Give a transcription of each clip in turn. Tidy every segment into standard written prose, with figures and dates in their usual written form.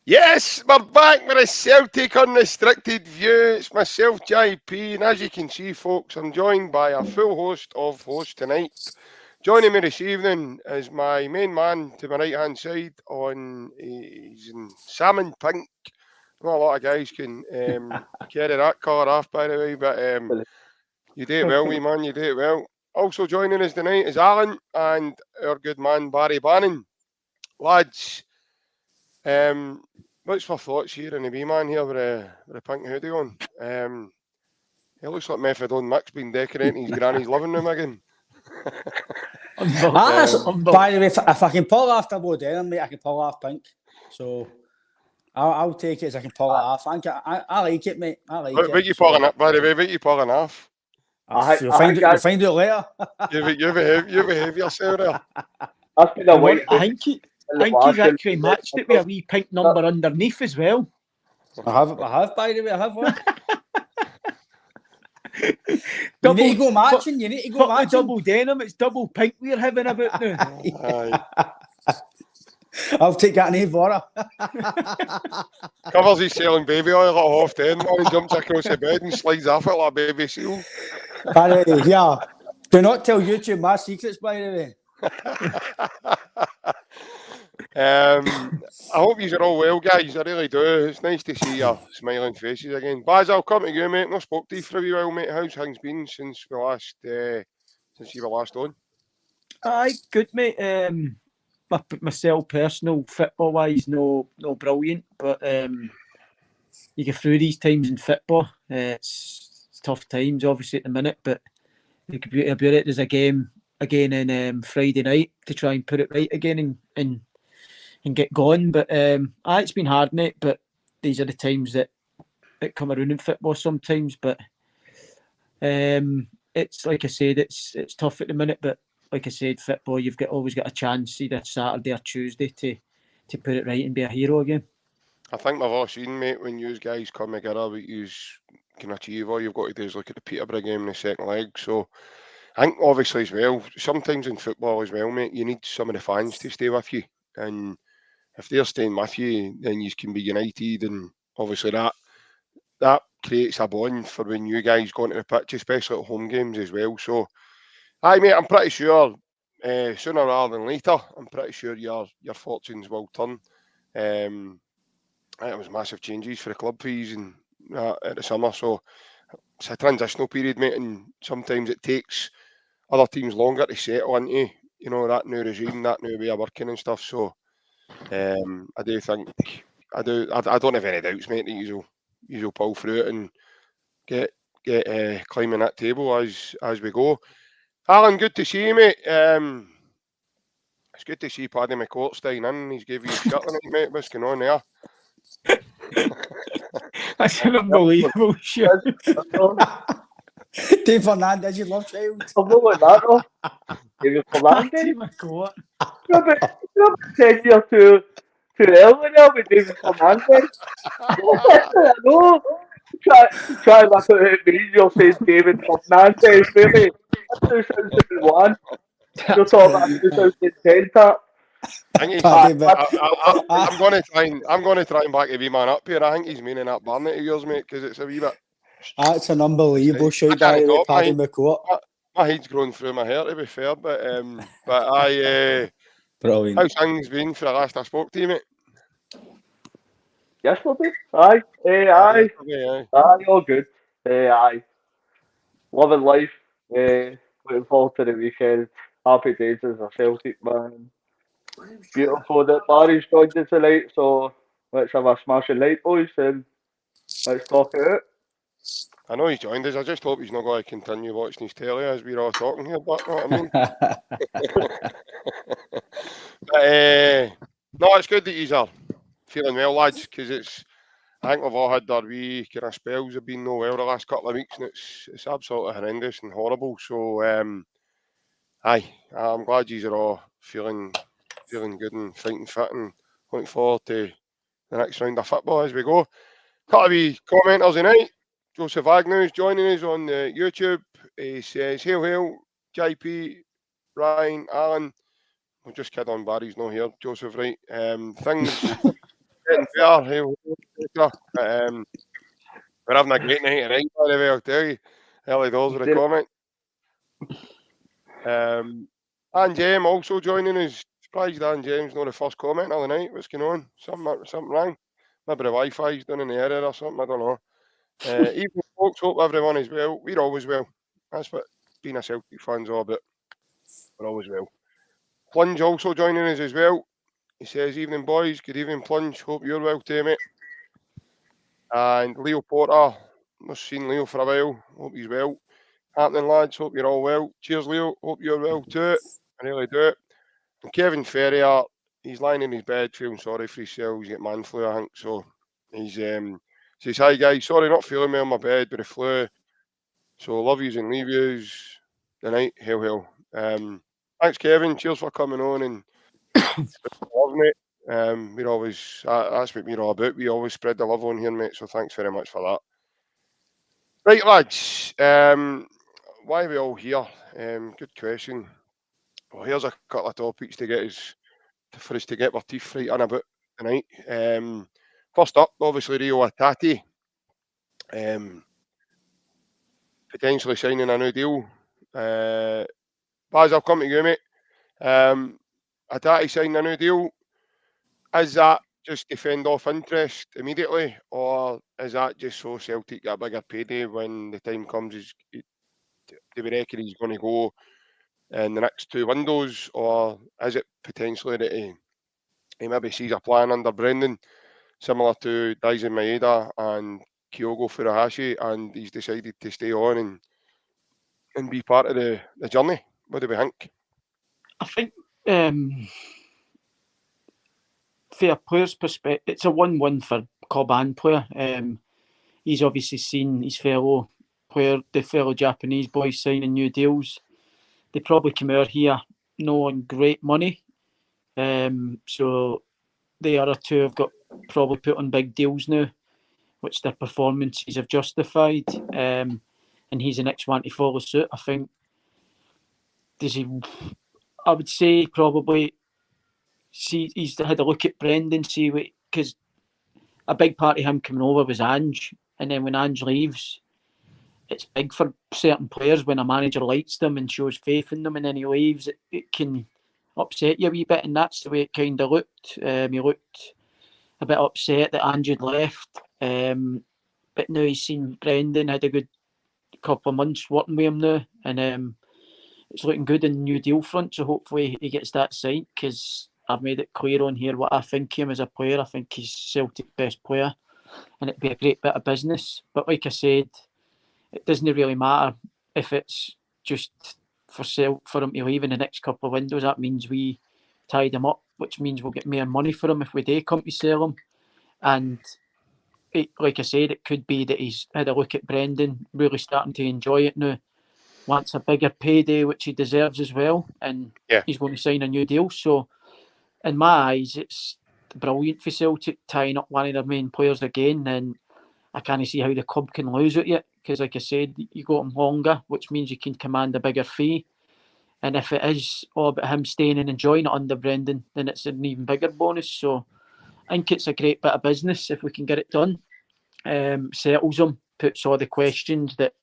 Yes, we're back with a Celtic Unrestricted View. It's myself, JP, and as you can see, folks, I'm joined by a full host of hosts tonight. Joining me this evening is my main man to my right-hand side. He's in salmon pink. Not a lot of guys can carry that colour off, by the way, but you do it well, wee man, you do it well. Also joining us tonight is Alan and our good man, Barry Bannon. Lads, what's my thoughts here in the wee man here with a pink hoodie on? It looks like Methadone Mick's been decorating his granny's living room again. By the way, if I can pull off double denim, mate, I can pull off pink. So I'll take it as I can pull it off. I like it, mate. I like it. What you pulling up, by the way? What you pulling off? You'll find it later. You behave yourself there. I think he's actually matched it with a wee pink number underneath as well. I have, by the way, I have one. You need to go matching. Double denim. It's double pink we're having about now. I'll take that in Vora. Covers his selling baby oil at half 10 and jumps across the bed and slides off it like a baby seal. By the way, yeah. Do not tell YouTube my secrets, by the way. I hope you're all well, guys. I really do. It's nice to see your smiling faces again. Baz, I'll come to you, mate. No spoke to you for a wee while, mate. How's things been since you were last on? Aye, good, mate. Myself, personal, football-wise, no brilliant, but you get through these times in football. It's tough times, obviously, at the minute, but the beauty about it, there's a game again in Friday night to try and put it right again and get going. But it's been hard, mate, but these are the times that come around in football sometimes. But it's like I said, it's tough at the minute, but like I said, football, you've always got a chance either Saturday or Tuesday to put it right and be a hero again. I think we've all seen, mate, when you guys come together, what you can achieve. All you've got to do is look at the Peterborough game in the second leg. So I think obviously as well, sometimes in football as well, mate, you need some of the fans to stay with you. And if they're staying with you, then you can be united. And obviously that creates a bond for when you guys go into the pitch, especially at home games as well. So aye, mate, I'm pretty sure sooner rather than later, I'm pretty sure your fortunes will turn. It was massive changes for the club fees and at the summer, so it's a transitional period, mate, and sometimes it takes other teams longer to settle into, that new regime, that new way of working and stuff. So I do think I don't have any doubts, mate, that you'll pull through it and get climbing that table as we go. Alan, good to see you, mate. It's good to see Paddy McCourtstein in. He's gave you a shot tonight, mate. What's going on there? That's an unbelievable shit. Dave Fernandez, you love child. I'm not like that, though. David Fernandez. You're 10 years too early now with David Fernandez. I know. Try and look at it. You're saying David Fernandez, really. That's 2001. You're talking about 2010 tap. I'm going to try and back a wee man up here. I think he's meaning that Barnett of yours, mate, because it's a wee bit. That's an unbelievable shout by Paddy McCourt. My head's growing through my hair, to be fair, but brilliant. How's things been for the last I spoke to you, mate? Yesterday? Aye, all good. Aye. Loving life. Looking forward to the weekend. Happy days as a Celtic man. Beautiful that Barry's joined us tonight, so let's have a smashing night, boys, and let's talk it out. I know he's joined us. I just hope he's not going to continue watching his telly as we're all talking here, but you know what I mean? But, no, it's good that he's feeling well, lads, because I think we've all had our wee kind of spells of being no well the last couple of weeks, and it's absolutely horrendous and horrible. So, aye, I'm glad you are all feeling good and fighting fit and looking forward to the next round of football as we go. Couple of wee commenters tonight. Joseph Agnew's joining us on YouTube. He says, hail, JP, Ryan, Alan. We'll just kid on Barry's not here, Joseph, right? Things getting better. We're having a great night tonight, by the way, I'll tell you. Early doors with a comment. And James also joining us. Surprised Dan James not the first comment of the night. What's going on? Something wrong? Maybe the Wi-Fi's done in the area or something, I don't know. Evening folks, hope everyone is well. We're always well. That's what being a Celtic fan's all about. We're always well. Plunge also joining us as well. He says, evening boys, good evening Plunge. Hope you're well too, mate. And Leo Porter, not seen Leo for a while. Hope he's well. Happening lads, hope you're all well. Cheers Leo, hope you're well too. I really do. And Kevin Ferrier, he's lying in his bed feeling sorry for himself. He's got man flu, I think. So he's says, hi guys, sorry not feeling well in my bed with the flu. So love yous and leave yous. The night, hell. Thanks Kevin, cheers for coming on and love mate. We're always that's what we're all about. We always spread the love on here, mate. So thanks very much for that. Right, lads. Why are we all here? Good question. Well, here's a couple of topics to get us for us to get our teeth right in about tonight. First up, obviously Reo Hatate. Potentially signing a new deal. Baz, I'll come to you, mate. Hatate signing a new deal. Is that just to fend off interest immediately, or is that just so Celtic get a bigger payday when the time comes? Do we reckon he's going to go in the next two windows, or is it potentially that he maybe sees a plan under Brendan, similar to Daisen Maeda and Kyogo Furuhashi, and he's decided to stay on and be part of the journey? What do we think? I think for a player's perspective, it's a 1-1 for club and player. He's obviously seen his fellow player, the fellow Japanese boys signing new deals. They probably come out here knowing great money. So the other two have got probably put on big deals now, which their performances have justified. And he's the next one to follow suit. I think. I would say probably he's had a look at Brendan, see what, because a big part of him coming over was Ange, and then when Ange leaves, it's big for certain players when a manager likes them and shows faith in them, and then he leaves. It can upset you a wee bit, and that's the way it kind of looked. He looked a bit upset that Ange had left, but now he's seen Brendan, had a good couple of months working with him now, and it's looking good in the new deal front. So hopefully he gets that signed, because I've made it clear on here what I think of him as a player. I think he's Celtic's best player, and it'd be a great bit of business. But like I said, it doesn't really matter if it's just for him to leave in the next couple of windows. That means we tied him up, which means we'll get more money for him if we do come to sell him. And like I said, it could be that he's had a look at Brendan, really starting to enjoy it now, wants a bigger payday, which he deserves as well, and he's going to sign a new deal. So in my eyes, it's brilliant for Celtic tying up one of their main players again, and I can't see how the club can lose it yet, because like I said, you got him longer, which means you can command a bigger fee. And if it is all about him staying and enjoying it under Brendan, then it's an even bigger bonus. So I think it's a great bit of business if we can get it done. Settles him, puts all the questions that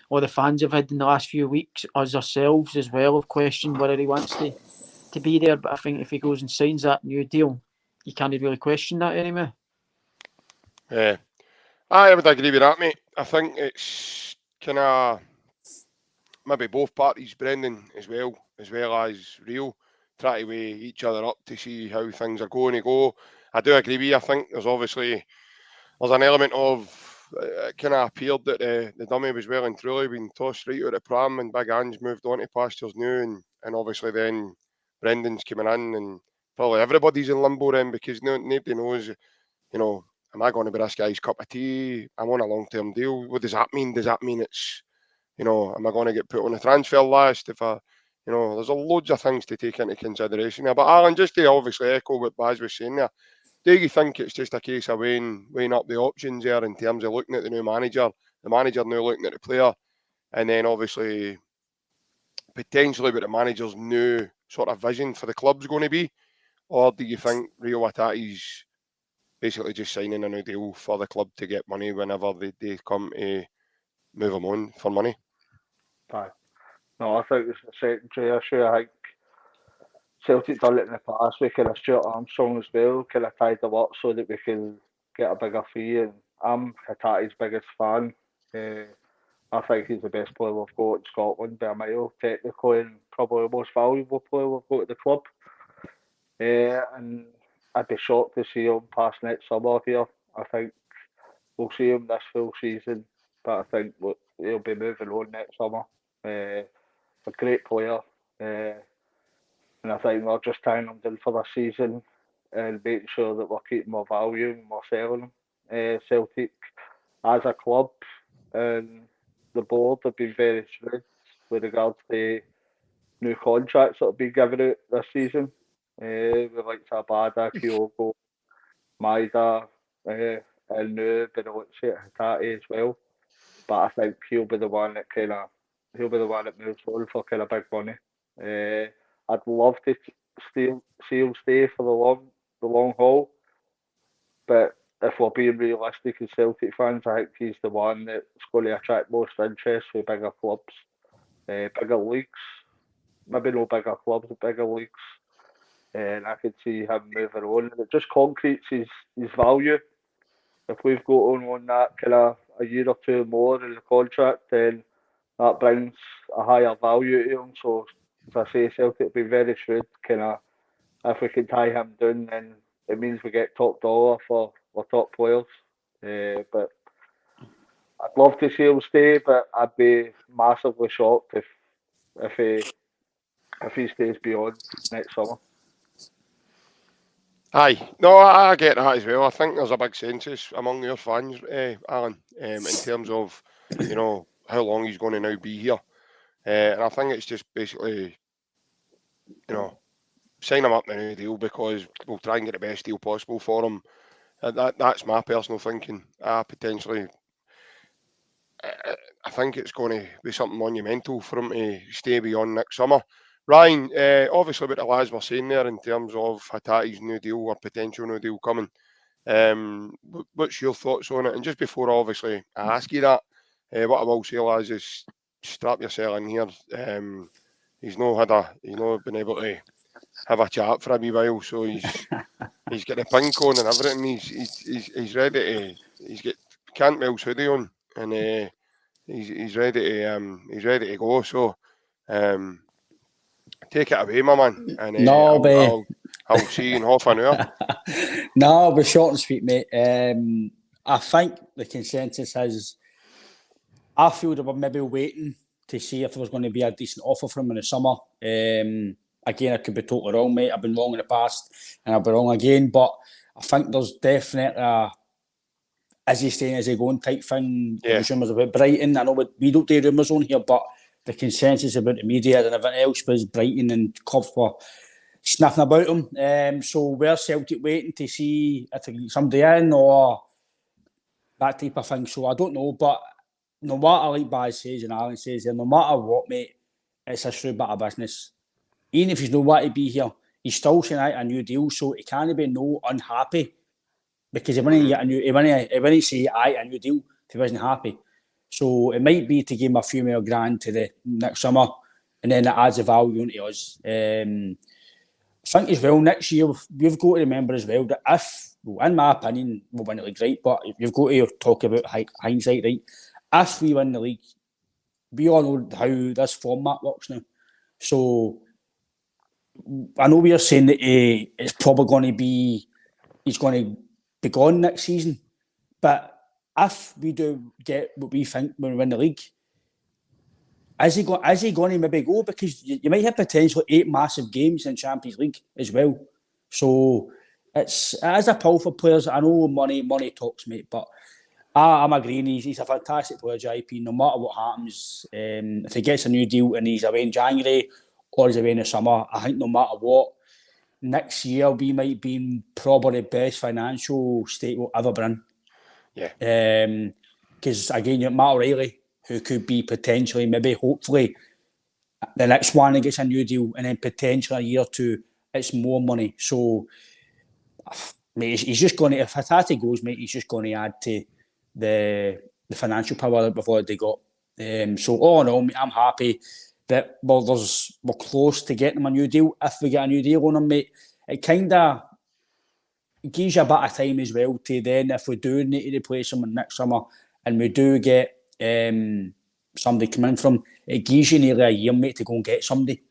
all the fans have had in the last few weeks, us ourselves as well, have questioned whether he wants to be there. But I think if he goes and signs that new deal, you can't really question that anymore. Yeah, I would agree with that, mate. I think it's kind of maybe both parties, Brendan as well as Reo, try to weigh each other up to see how things are going to go. I do agree with you. I think there's an element of it kind of appeared that the dummy was well and truly been tossed right out of the pram, and Big Ange moved on to pastures new, and obviously then Brendan's coming in, and probably everybody's in limbo then, because nobody knows, am I going to be this guy's cup of tea? I'm on a long-term deal. What does that mean? Does that mean it's, am I going to get put on a transfer list? If there's loads of things to take into consideration there. But Alan, just to obviously echo what Baz was saying there, do you think it's just a case of weighing up the options there in terms of looking at the new manager, the manager now looking at the player, and then obviously potentially what the manager's new sort of vision for the club's going to be? Or do you think Reo Hatate's basically just signing a new deal for the club to get money whenever they come to move him on for money. Aye. No, I think it's the secondary issue. I think Celtic done it in the past with kind of Stuart Armstrong as well, kind of tied them up so that we can get a bigger fee. And I'm Hatate's biggest fan. I think he's the best player we've got in Scotland by a mile, technically, and probably the most valuable player we've got at the club. And I'd be shocked to see him past next summer here. I think we'll see him this full season, but I think he'll be moving on next summer. A great player, and I think we're just tying him down for the season and making sure that we're keeping more value and we're selling him. Celtic, as a club, and the board have been very shrewd with regards to new contracts that have been given out this season. We like Abada, Kyogo, Maida, and now Benalucci at Hatate as well. But I think he'll be the one that moves on for kind of big money. I'd love to see him stay for the long haul, but if we're being realistic as Celtic fans, I think he's the one that's going to attract most interest with bigger clubs, bigger leagues. Maybe no bigger clubs, but bigger leagues. And I could see him moving on. And it just concretes his value. If we've got on that kind of a year or two more in the contract, then that brings a higher value to him. So, as I say, Celtic will be very shrewd. Kind of, if we can tie him down, then it means we get top dollar for our top players. But I'd love to see him stay, but I'd be massively shocked if he stays beyond next summer. Aye, no, I get that as well. I think there's a big census among your fans, Alan, in terms of, how long he's going to now be here. And I think it's just basically, sign him up in a new deal because we'll try and get the best deal possible for him. That's my personal thinking. I think it's going to be something monumental for him to stay beyond next summer. Ryan, obviously what the lads were saying there in terms of Hatate's new deal or potential new deal coming, what's your thoughts on it? And just before obviously I ask you that, what I will say, lads, is strap yourself in here. He's not been able to have a chat for a wee while, so he's got the pink on and everything. He's ready to. He's got Cantwell's hoodie on, and he's ready to go. So take it away, my man. And I'll see you in half an hour. No, I'll be short and sweet, mate. I think the consensus is, I feel that we're maybe waiting to see if there was going to be a decent offer from him in the summer. Again, I could be totally wrong, mate. I've been wrong in the past and I'll be wrong again. But I think there's definitely is he staying, is he going type thing. Yeah. There's rumours about Brighton. I know we don't do rumours on here, but the consensus about the media and everything else was Brighton and clubs were sniffing about him. So we're Celtic waiting to see if they get somebody in or that type of thing. So I don't know, but no matter, like Baz says and Alan says here, no matter what, mate, it's a shrewd bit of business. Even if he's not want to be here, he's still saying a new deal, so he can't be no unhappy because he wouldn't say a new deal if he wasn't happy. So it might be to give him a few more grand to the next summer, and then it adds a value into us. I think as well next year we've got to remember as well that in my opinion, we'll win the league, right? But you've got to talk about hindsight, right? If we win the league, we all know how this format works now. So I know we are saying that it's probably going to be he's going to be gone next season, but if we do get what we think when we win the league, is he going to maybe go? Because you might have potentially 8 massive games in Champions League as well. So it is a pull for players. I know money talks, mate, but I'm agreeing. He's a fantastic player, JP. No matter what happens, if he gets a new deal and he's away in January or he's away in the summer, I think no matter what, next year we might be in probably the best financial state we'll ever been in. Yeah. Because again, you've Matt O'Reilly, who could be potentially, maybe, hopefully, the next one that gets a new deal, and then potentially a year or two, it's more money. So mate, he's just going to, if Hatate goes, mate, he's just going to add to the financial power that we've already got. So all in all, mate, I'm happy that we're close to getting him a new deal. If we get a new deal on him, mate, it kind of gives you a bit of time as well to then, if we do need to replace him next summer and we do get somebody come in from, it gives you nearly a year, mate, to go and get somebody.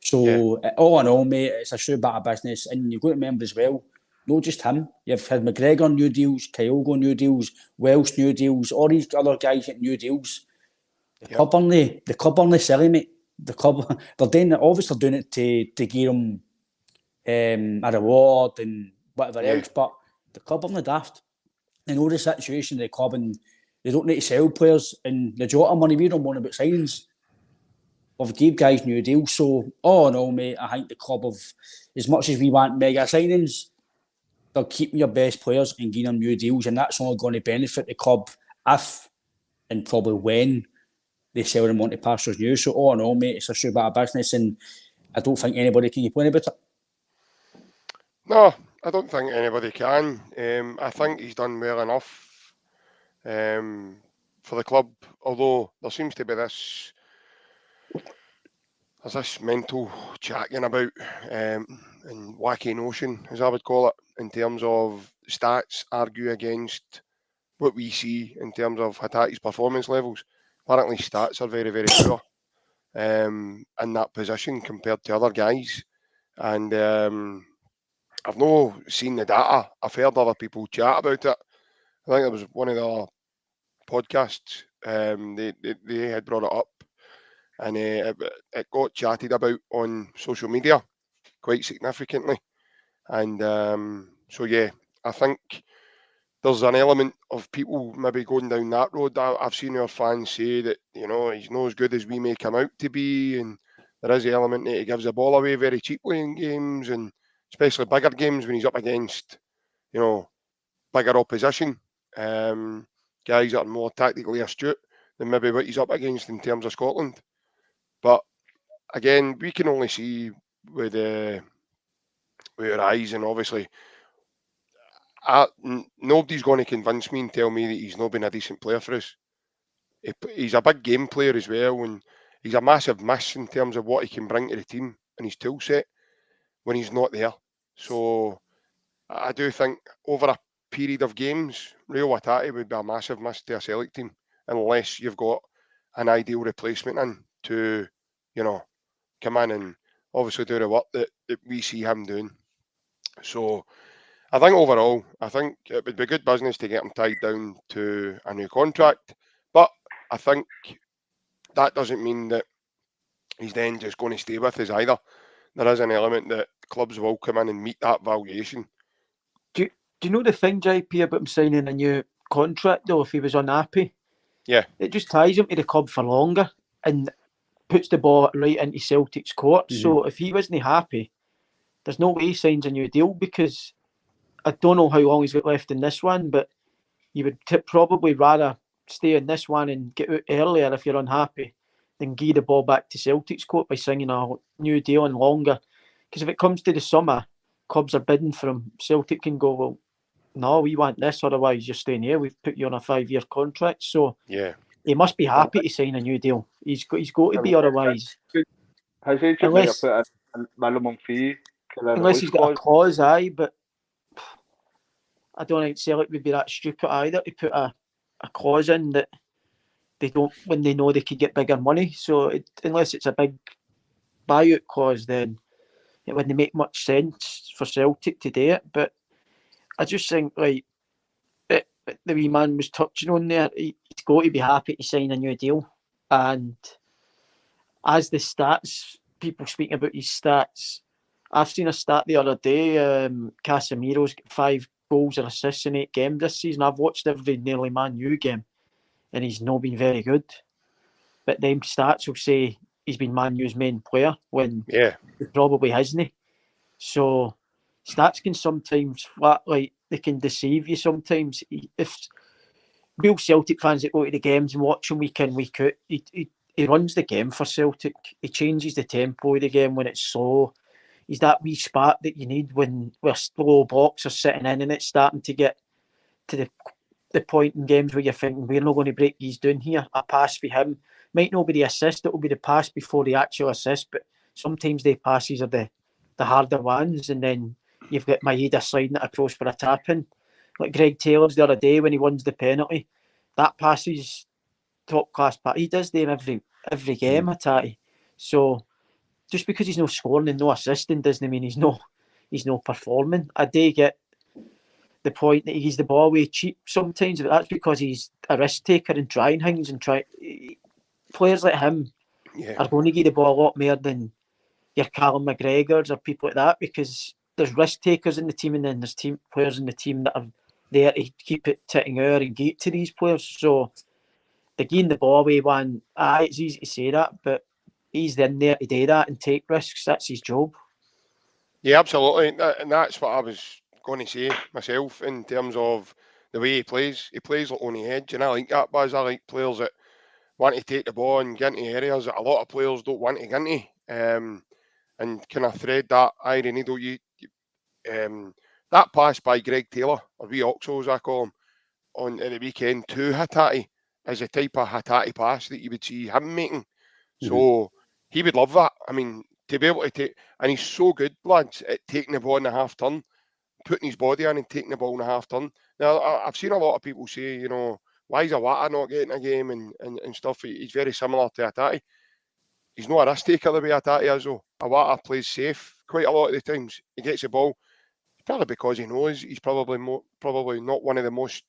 So all in all, mate, it's a sure bit of business. And you've got to remember as well, not just him. You've had McGregor new deals, Kyogo new deals, Welsh new deals, all these other guys get new deals. The club aren't selling, mate. The club, they're doing it, obviously doing it to give them a reward and whatever else, but the club aren't daft. They know the situation of the club and they don't need to sell players, and the Jota money, we don't want about signings. We've gave guys new deals, so all in all, mate, I think the club of, as much as we want mega signings, they're keeping your best players and giving them new deals, and that's only going to benefit the club if and probably when they sell them onto pastures new. So all in all, mate, it's a sure bit of business, and I don't think anybody can complain about it. No, I don't think anybody can. I think he's done well enough for the club, although there seems to be this mental chatting about and wacky notion, as I would call it, in terms of stats argue against what we see in terms of Hatate's performance levels. Apparently stats are very, very poor in that position compared to other guys. And I've not seen the data. I've heard other people chat about it. I think it was one of the other podcasts. They had brought it up, and it got chatted about on social media quite significantly. And so yeah, I think there's an element of people maybe going down that road. I've seen our fans say that, you know, he's not as good as we make him out to be, and there is the element that he gives the ball away very cheaply in games, and especially bigger games when he's up against, you know, bigger opposition, guys that are more tactically astute than maybe what he's up against in terms of Scotland. But again, we can only see with our eyes, and obviously nobody's going to convince me and tell me that he's not been a decent player for us. He's a big game player as well, and he's a massive miss in terms of what he can bring to the team and his tool set when he's not there. So I do think over a period of games, Reo Hatate would be a massive miss to a Celtic team unless you've got an ideal replacement in to, you know, come in and obviously do the work that we see him doing. So I think overall, I think it would be good business to get him tied down to a new contract. But I think that doesn't mean that he's then just going to stay with us either. There is an element that clubs will come in and meet that valuation. Do you know the thing, JP, about him signing a new contract, though, if he was unhappy? Yeah. It just ties him to the club for longer and puts the ball right into Celtic's court. Mm-hmm. So if he wasn't happy, there's no way he signs a new deal, because I don't know how long he's got left in this one, but you would probably rather stay in this one and get out earlier if you're unhappy than give the ball back to Celtic's court by signing a new deal and longer. Because if it comes to the summer, clubs are bidding for him. Celtic can go, well, no, we want this, otherwise you're staying here. We've put you on a 5-year contract. So yeah, he must be happy to sign a new deal. He's got to be, otherwise. Has he put a minimum fee? Unless he's got a clause, but I don't think Celtic would be that stupid either to put a clause in that they don't, when they know they could get bigger money. So unless it's a big buyout clause, then it wouldn't make much sense for Celtic to do it. But I just think, like, the wee man was touching on there, he's got to be happy to sign a new deal. And as the stats, people speaking about his stats, I've seen a stat the other day, Casemiro's got 5 goals or assists in 8 games this season. I've watched every nearly Man U game, and he's not been very good. But them stats will say he's been Man U's main player when he probably hasn't. So stats can sometimes they can deceive you sometimes. If real Celtic fans that go to the games and watch him week in, week out, he runs the game for Celtic. He changes the tempo of the game when it's slow. he's that wee spark that you need when we're slow blocks are sitting in and it's starting to get to the point in games where you're thinking we're not going to break these down here. A pass for him might not be the assist; it will be the pass before the actual assist. But sometimes the passes are the harder ones, and then you've got Maeda sliding it across for a tap in. Like Greg Taylor's the other day when he wins the penalty, that pass is top class. But he does them every game, Hatate. So just because he's no scoring and no assisting doesn't mean he's no performing. I do get the point that he's the ball away cheap sometimes, but that's because he's a risk taker and trying things and players like him are going to give the ball a lot more than your Callum McGregors or people like that, because there's risk takers in the team and then there's players in the team that are there to keep it ticking over and get to these players. So the giving the ball away one, it's easy to say that, but he's in there to do that and take risks. That's his job. Yeah, absolutely. And that's what I was going to say myself in terms of the way he plays. He plays like on the edge, and I like that, Buzz. I like players that want to take the ball and get into areas that a lot of players don't want to get into, and kind of thread that iron needle. That pass by Greg Taylor, or Reo Hatate as I call him, on at the weekend to Hatate is the type of Hatate pass that you would see him making. So he would love that. I mean, to be able to take, and he's so good, lads, at taking the ball in the half turn, putting his body in and taking the ball in the half turn. Now, I've seen a lot of people say, you know, why is Awata not getting a game and stuff? He's very similar to Hatate. He's not a risk taker the way Hatate is, though. Awata plays safe quite a lot of the times. He gets the ball, probably because he knows he's probably not one of the most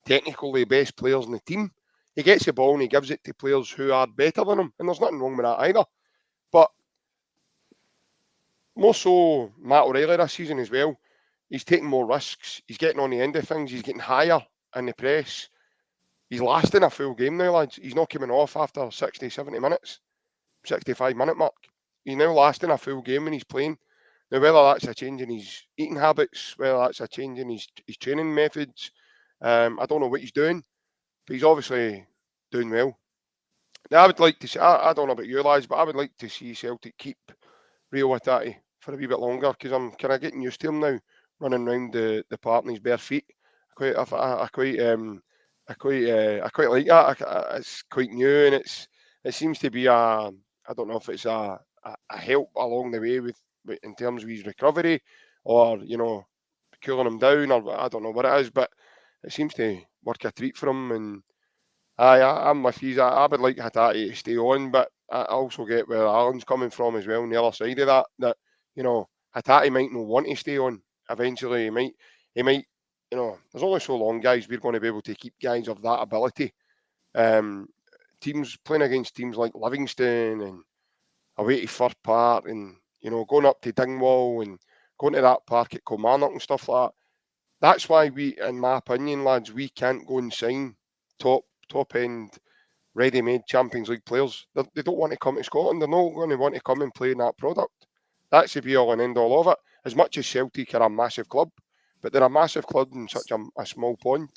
technically best players in the team. He gets the ball and he gives it to players who are better than him, and there's nothing wrong with that either. But more so, Matt O'Reilly this season as well, he's taking more risks. He's getting on the end of things. He's getting higher in the press. He's lasting a full game now, lads. He's not coming off after 60, 70 minutes, 65-minute mark. He's now lasting a full game when he's playing. Now, whether that's a change in his eating habits, whether that's a change in his training methods, I don't know what he's doing, but he's obviously doing well. Now, I would like to see, I don't know about you lads, but I would like to see Celtic keep Reo Hatate for a wee bit longer, because I'm kind of getting used to him now, running around the park in his bare feet. I quite like that. It's quite new, and it seems to be I don't know if it's a help along the way with in terms of his recovery, or cooling him down, or I don't know what it is, but it seems to work a treat for him. And I'm with you. I would like Hatate to stay on, but I also get where Alan's coming from as well on the other side of that. That Hatate might not want to stay on. Eventually, he might. There's only so long, guys, we're going to be able to keep guys of that ability. Teams playing against teams like Livingston and away to Fir Park, and going up to Dingwall and going to that park at Kilmarnock and stuff like that. That's why we, in my opinion, lads, we can't go and sign top end, ready-made Champions League players. They don't want to come to Scotland. They're not going to want to come and play in that product. That's the be-all and end-all of it. As much as Celtic are a massive club, but they're a massive club in such a small pond.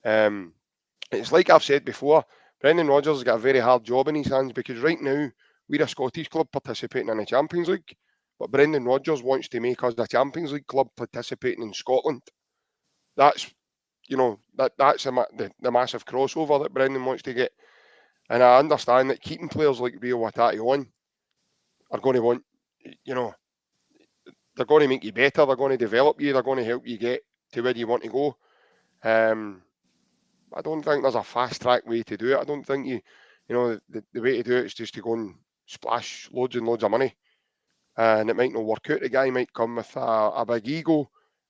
It's like I've said before, Brendan Rodgers has got a very hard job in his hands, because right now we're a Scottish club participating in the Champions League, but Brendan Rodgers wants to make us a Champions League club participating in Scotland. That's that's the massive crossover that Brendan wants to get. And I understand that keeping players like Reo Hatate on are going to want, they're going to make you better, they're going to develop you, they're going to help you get to where you want to go. I don't think there's a fast track way to do it. I don't think the way to do it is just to go and splash loads and loads of money. And it might not work out. The guy might come with a big ego,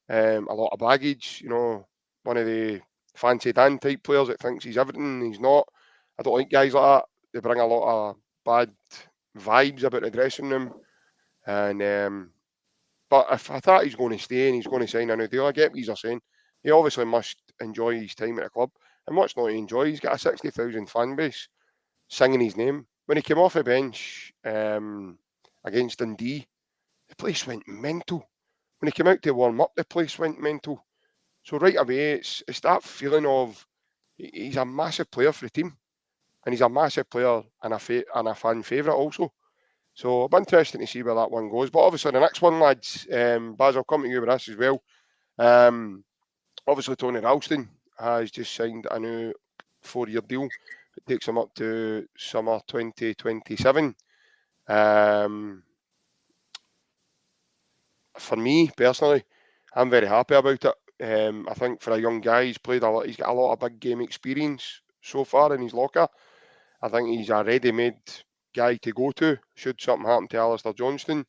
a lot of baggage, one of the fancy Dan type players that thinks he's everything, he's not. I don't like guys like that. They bring a lot of bad vibes about the dressing room. And but if I thought he's going to stay and he's going to sign a new deal, I get what he's saying. He obviously must enjoy his time at the club. And what's not to enjoy? He's got a 60,000 fan base singing his name. When he came off the bench against Dundee, the place went mental. When he came out to warm up, the place went mental. So right away, it's that feeling of he's a massive player for the team, and he's a massive player and a fan favourite also. So it'll be interesting to see where that one goes. But obviously the next one, lads, Baz, I'll come to you with this as well. Obviously Tony Ralston has just signed a new 4-year deal. It takes him up to summer 2027. For me personally, I'm very happy about it. I think for a young guy, he's got a lot of big game experience so far in his locker. I think he's a ready-made guy to go to should something happen to Alistair Johnston.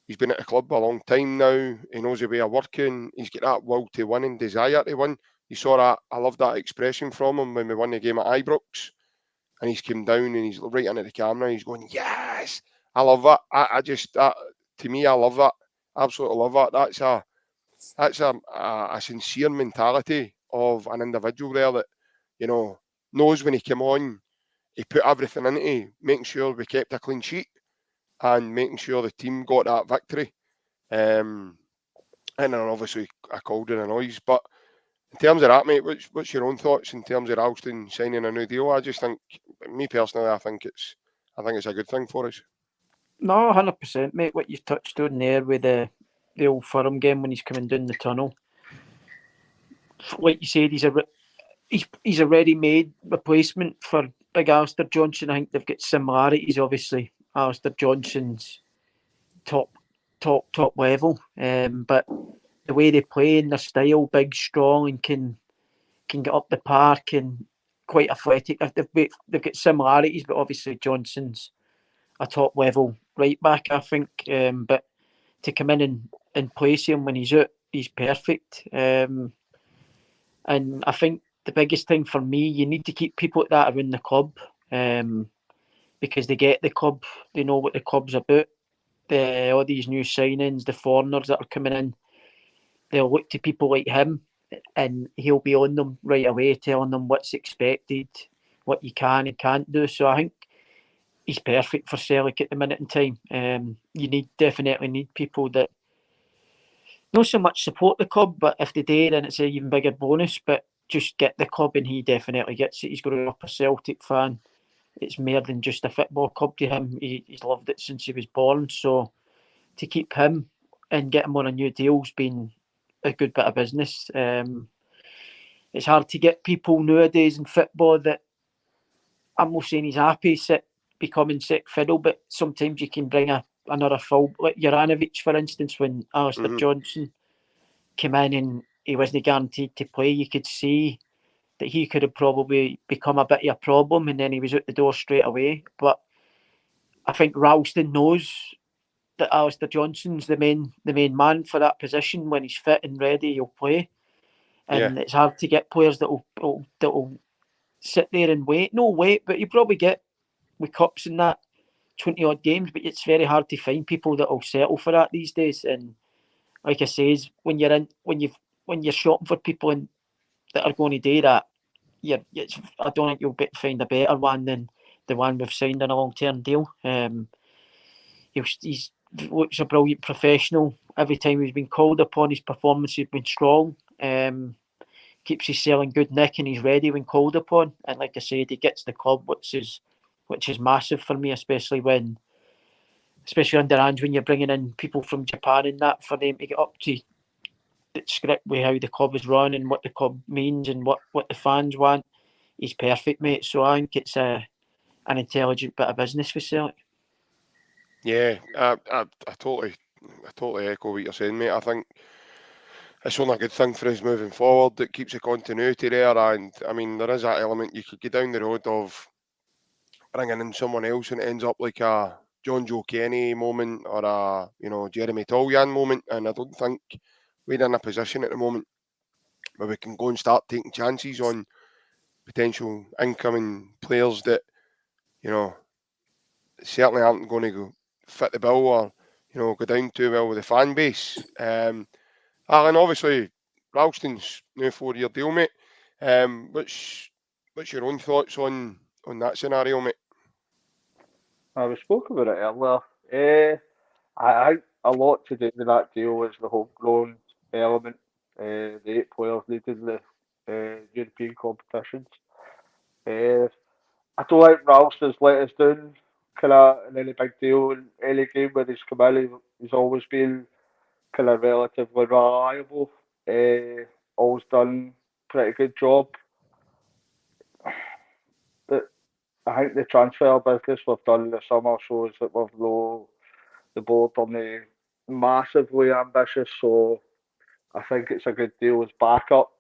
He's been at the club a long time now. He knows the way of working. He's got that will to win and desire to win. You saw that. I love that expression from him when we won the game at Ibrox, and he's come down and he's right into the camera. He's going, "Yes!" I love that. To me, I love that. Absolutely love that. That's a sincere mentality of an individual there that, you know, knows when he came on, he put everything into making sure we kept a clean sheet and making sure the team got that victory. And then obviously a cauldron of noise. But in terms of that, mate, what's your own thoughts in terms of Ralston signing a new deal? I just think, me personally, I think it's a good thing for us. No, 100%, mate. What you've touched on there with the old Fulham game when he's coming down the tunnel. Like you said, he's a ready-made replacement for big Alistair Johnston. I think they've got similarities. Obviously, Alistair Johnston's top level, but the way they play and their style, big, strong, and can get up the park and quite athletic. They've got similarities, but obviously Johnston's a top level right back, I think. But to come in and place him when he's out, he's perfect. And I think the biggest thing for me, you need to keep people like that around the club, because they get the club, they know what the club's about. All these new signings, the foreigners that are coming in, they'll look to people like him, and he'll be on them right away, telling them what's expected, what you can and can't do. So I think he's perfect for Celtic at the minute in time. You definitely need people that not so much support the club, but if they do, then it's an even bigger bonus. But just get the club, and he definitely gets it. He's grown up a Celtic fan. It's more than just a football club to him. He's loved it since he was born. So to keep him and get him on a new deal's been a good bit of business. It's hard to get people nowadays in football that, I'm not saying he's happy becoming sick fiddle, but sometimes you can bring another full, like Juranovic, for instance, when Alistair Johnston came in and he wasn't guaranteed to play, you could see that he could have probably become a bit of a problem, and then he was out the door straight away. But I think Ralston knows that Alistair Johnston's the main man for that position. When he's fit and ready, he'll play. And it's hard to get players that will sit there and wait. No, wait, but you probably get with cups and that 20 odd games, but it's very hard to find people that will settle for that these days. And like I say, when you're shopping for people that are going to do that, I don't think you'll find a better one than the one we've signed on a long-term deal. He's looks a brilliant professional. Every time he's been called upon, his performance has been strong. Keeps his selling good nick, and he's ready when called upon. And like I said, he gets the club, which is massive for me, especially under Ange, when you're bringing in people from Japan and that, for them to get up to the script with how the club is run and what the club means and what the fans want. He's perfect, mate. So I think it's an intelligent bit of business for Celtic. Yeah, I totally echo what you're saying, mate. I think it's only a good thing for us moving forward. It keeps the continuity there, and I mean there is that element. You could get down the road of bringing in someone else, and it ends up like a John Joe Kenny moment or a Jeremy Tolyan moment, and I don't think we're in a position at the moment where we can go and start taking chances on potential incoming players that certainly aren't going to go fit the bill or go down too well with the fan base. And obviously Ralston's new 4-year deal, mate. What's your own thoughts on that scenario, mate? We spoke about it earlier. I think a lot to do with that deal was the homegrown element. The 8 players needed in the European competitions. I don't think Ralston's let us down kind of any big deal in any game where he's come in. He's always been kind of relatively reliable. Always done pretty good job. But I think the transfer business we've done this summer shows that we've no the board on massively ambitious, so I think it's a good deal as backup.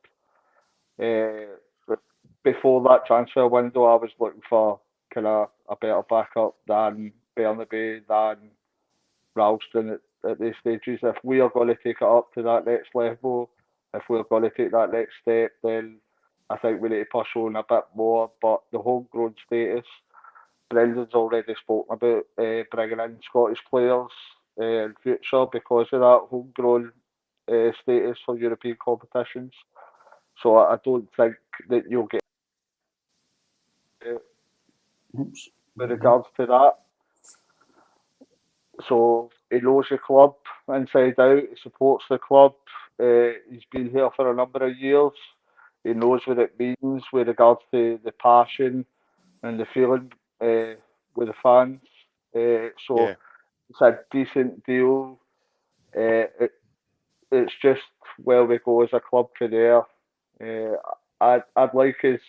But before that transfer window, I was looking for kind of a better backup than Burnaby, than Ralston at these stages. If we are going to take it up to that next level, if we're going to take that next step, then I think we need to push on a bit more. But the homegrown status, Brendan's already spoken about bringing in Scottish players in future because of that homegrown status for European competitions. So I don't think that you'll get with regards to that. So he knows the club inside out. He supports the club. He's been here for a number of years. He knows what it means with regards to the passion and the feeling with the fans. So it's a decent deal. It's just where we go as a club from there. I'd like the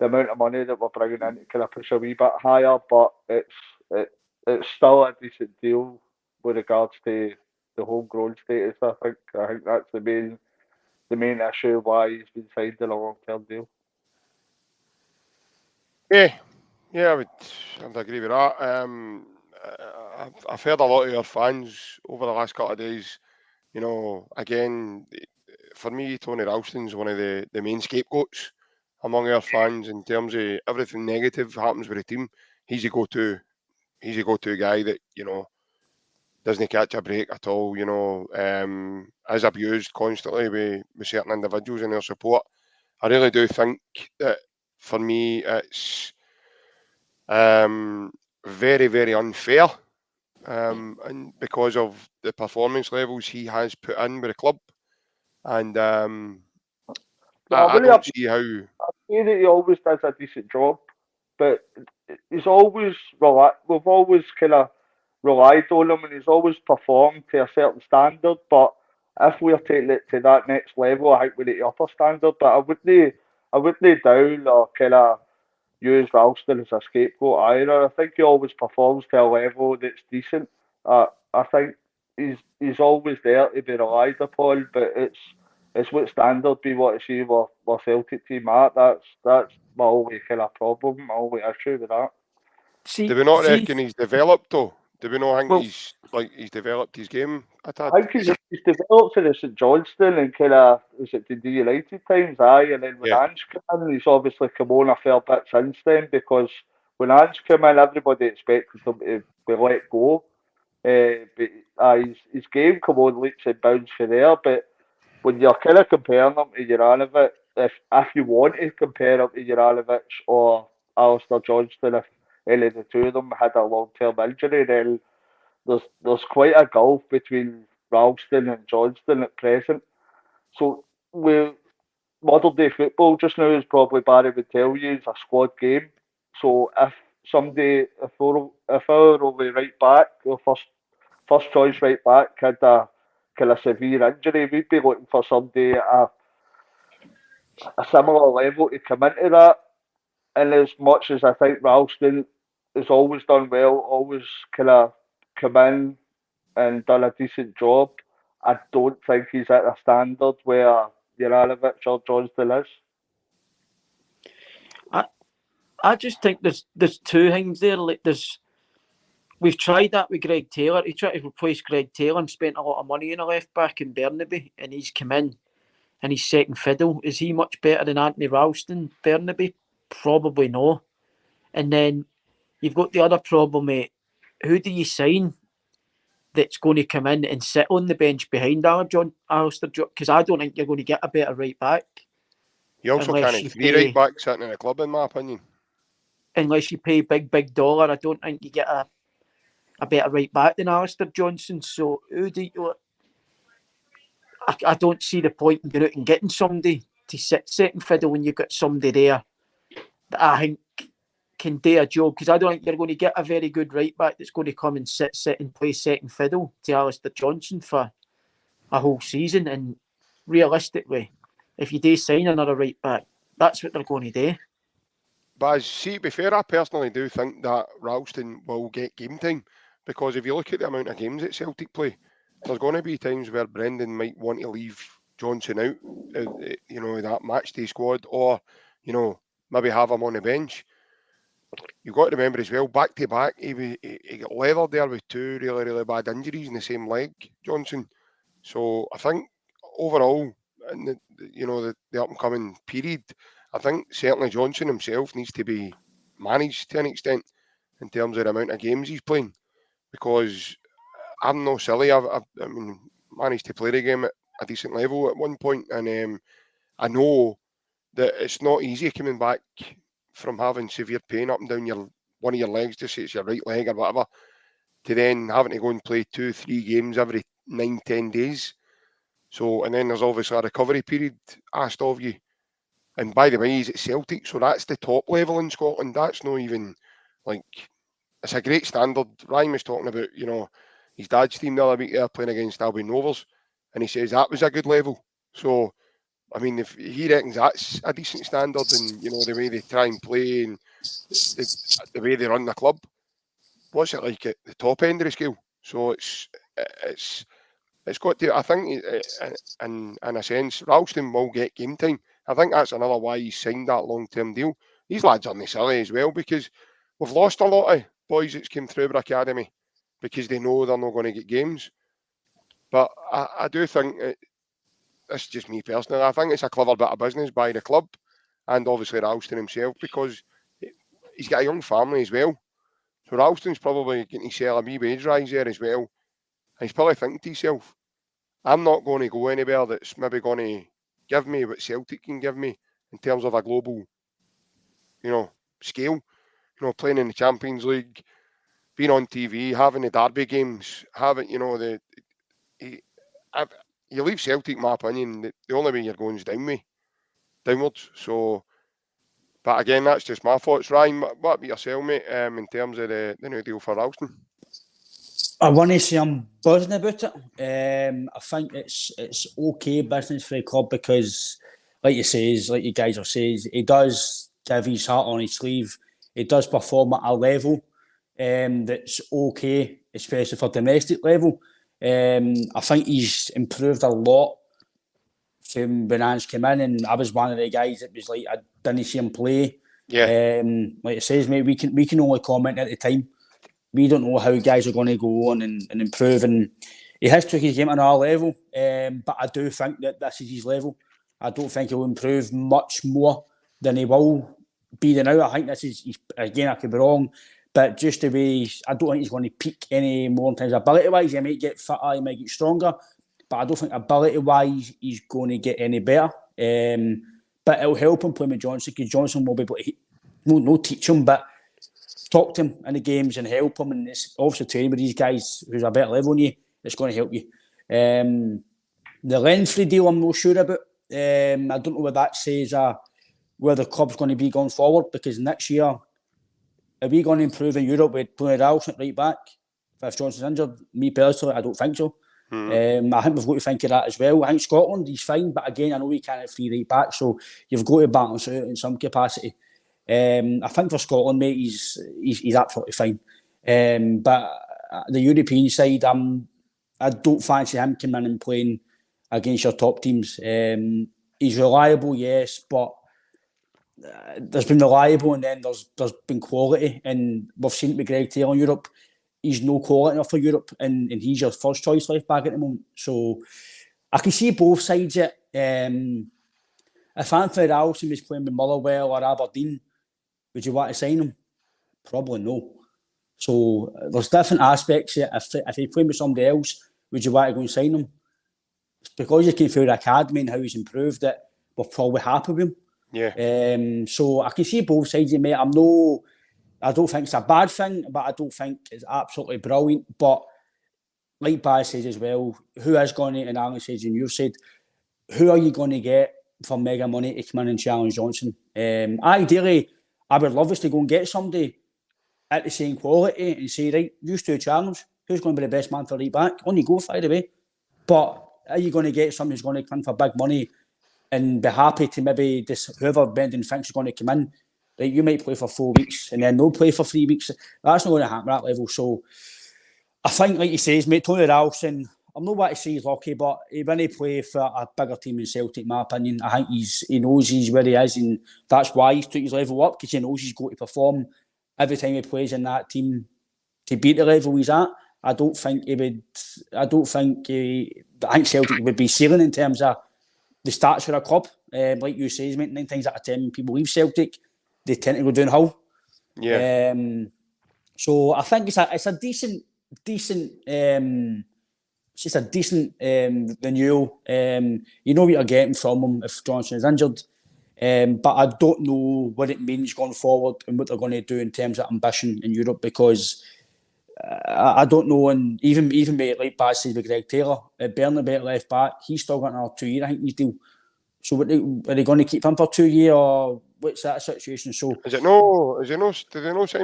amount of money that we're bringing in to kind of push a wee bit higher, but it's still a decent deal with regards to the homegrown status. I think that's the main issue why he's been signed in a long-term deal. Yeah, I would agree with that. I've heard a lot of your fans over the last couple of days. You know, again, for me, Tony Ralston's one of the main scapegoats among our fans in terms of everything negative happens with the team. He's a go-to guy that, you know, doesn't catch a break at all, you know, is abused constantly with certain individuals and their support. I really do think that for me it's very, very unfair, and because of the performance levels he has put in with the club. And I don't see how. I say that he always does a decent job, but he's always we've always kind of relied on him, and he's always performed to a certain standard. But if we're taking it to that next level, I think we need to up our standard. But I wouldn't down or kind of use Ralston as a scapegoat either. I think he always performs to a level that's decent. I think he's always there to be relied upon, but it's what standard we want to see our Celtic team at. That's my only kind of problem, my only issue with that. Do we not reckon he's developed though? Do we not think he's developed his game a tad? I think he's developed in the St Johnstone and kind of was it the United times, and then when Ange came in, he's obviously come on a fair bit since then because when Ange came in, everybody expected him to be let go. But his game come on leaps and bounds for there. But when you're kind of comparing him to Juranovic, if you want to compare him to Juranovic or Alistair Johnston, if any of the two of them had a long-term injury, then there's quite a gulf between Ralston and Johnston at present. So with modern day football just now, as probably Barry would tell you, it's a squad game. So if our only right back, or first choice right back had a kind of severe injury, we'd be looking for somebody at a similar level to come into that. And as much as I think Ralston has always done well, always kind of come in and done a decent job, I don't think he's at a standard where Juranovic or Johnston is. I just think there's two things there. Like we've tried that with Greg Taylor. He tried to replace Greg Taylor and spent a lot of money on a left back in Burnaby, and he's come in and he's second fiddle. Is he much better than Anthony Ralston, Burnaby? Probably no. And then you've got the other problem, mate. Who do you sign that's going to come in and sit on the bench behind Alistair John? Because I don't think you're going to get a better right back. You also can't have three right backs sitting in the club, in my opinion. Unless you pay big dollar, I don't think you get a better right back than Alistair Johnson. So who do you? I don't see the point in going out and getting somebody to sit second fiddle when you've got somebody there that I think can do a job, because I don't think you're going to get a very good right back that's going to come and sit and play second fiddle to Alistair Johnson for a whole season. And realistically, if you do sign another right back, that's what they're going to do. But see, to be fair, I personally do think that Ralston will get game time, because if you look at the amount of games that Celtic play, there's going to be times where Brendan might want to leave Johnson out, that match day squad, or, maybe have him on the bench. You've got to remember as well, back to back, he got leathered there with 2 really, really bad injuries in the same leg, Johnson. So I think overall, in the up and coming period, I think certainly Johnson himself needs to be managed to an extent in terms of the amount of games he's playing, because I'm no silly. I managed to play the game at a decent level at one point, and I know that it's not easy coming back from having severe pain up and down one of your legs, just say it's your right leg or whatever, to then having to go and play 2-3 games every 9-10 days. So, and then there's obviously a recovery period asked of you. And by the way, he's at Celtic, so that's the top level in Scotland. That's not even, it's a great standard. Ryan was talking about, his dad's team the other week there playing against Albion Rovers, and he says that was a good level. So, I mean, if he reckons that's a decent standard, and, the way they try and play and the way they run the club, what's it like at the top end of the scale? So it's got to, I think, in a sense, Ralston will get game time. I think that's another why he signed that long-term deal. These lads aren't silly as well, because we've lost a lot of boys that's came through our academy because they know they're not going to get games. But I do think, this is just me personally, I think it's a clever bit of business by the club and obviously Ralston himself, because he's got a young family as well. So Ralston's probably going to sell a wee wage rise there as well. And he's probably thinking to himself, I'm not going to go anywhere that's maybe going to give me what Celtic can give me in terms of a global, scale. Playing in the Champions League, being on TV, having the derby games, having, you leave Celtic, in my opinion, the only way you're going is downwards. So, but again, that's just my thoughts. Ryan, what about yourself, mate, in terms of the new deal for Ralston? I want to say I'm buzzing about it. I think it's okay business for the club, because, like you guys have said, he does give his heart on his sleeve. He does perform at a level that's okay, especially for domestic level. I think he's improved a lot from when Ange came in, and I was one of the guys that was like, I didn't see him play. Yeah. Like it says, mate, we can only comment at the time. We don't know how guys are going to go on and improve, and he has took his game to another level. But I do think that this is his level. I don't think he'll improve much more than he will be now. I think this is, again, I could be wrong, but just the way, I don't think he's going to peak any more in terms of ability-wise. He might get fitter, he might get stronger, but I don't think ability-wise he's going to get any better. But it'll help him playing with Johnson, because Johnson will be able to, no teach him, but talk to him in the games and help him. And it's obviously training with these guys who's a better level than you, it's going to help you. The length of the deal, I'm not sure about. I don't know what that says where the club's going to be going forward, because next year, are we going to improve in Europe with playing Ralston right back if Johnson's injured? Me personally, I don't think so. I think we've got to think of that as well. I think Scotland, he's fine, but again, I know we can't have 3 right back, so you've got to balance out in some capacity. I think for Scotland, mate, he's absolutely fine. But the European side, I don't fancy him coming in and playing against your top teams. He's reliable, yes, but there's been reliable, and then there's been quality, and we've seen it with Greg Taylor in Europe. He's no quality enough for Europe, and he's your first choice left back at the moment. So I can see both sides of it. If Anthony Ralston was playing with Motherwell or Aberdeen, would you want to sign him? Probably no. So there's different aspects here. If he's playing with somebody else, would you want to go and sign him? It's because you came through the academy and how he's improved it, we're probably happy with him. Yeah. So I can see both sides of me. I don't think it's a bad thing, but I don't think it's absolutely brilliant. But like Baz says as well, who is going to, and Alan says, and you've said, who are you going to get for mega money to come in and challenge Johnson? Ideally, I would love us to go and get somebody at the same quality and say, right, you two challenge. Who's going to be the best man for right back? On you go, by the way. But are you going to get somebody who's going to come in for big money and be happy to maybe this whoever Brendan thinks is going to come in? Right, you might play for 4 weeks and then no play for 3 weeks. That's not going to happen at that level. So I think, like he says, mate, Tony Ralston, I'm not what to say he's lucky, but he wouldn't play for a bigger team in Celtic, in my opinion. I think he knows he's where he is, and that's why he's took his level up, because he knows he's got to perform every time he plays in that team to beat the level he's at. I think Celtic would be ceiling in terms of the stats for a club. Like you say, mate, 9 times out of 10 people leave Celtic, they tend to go downhill. Yeah. So I think it's a decent renewal. You know what you're getting from him if Johnson is injured. But I don't know what it means going forward and what they're going to do in terms of ambition in Europe, because I don't know. And even with, like Baz says, with Greg Taylor, Bernabei at left back, he's still got another 2 years, I think, his deal. So are they going to keep him for 2 years, or what's that situation? So did they no sign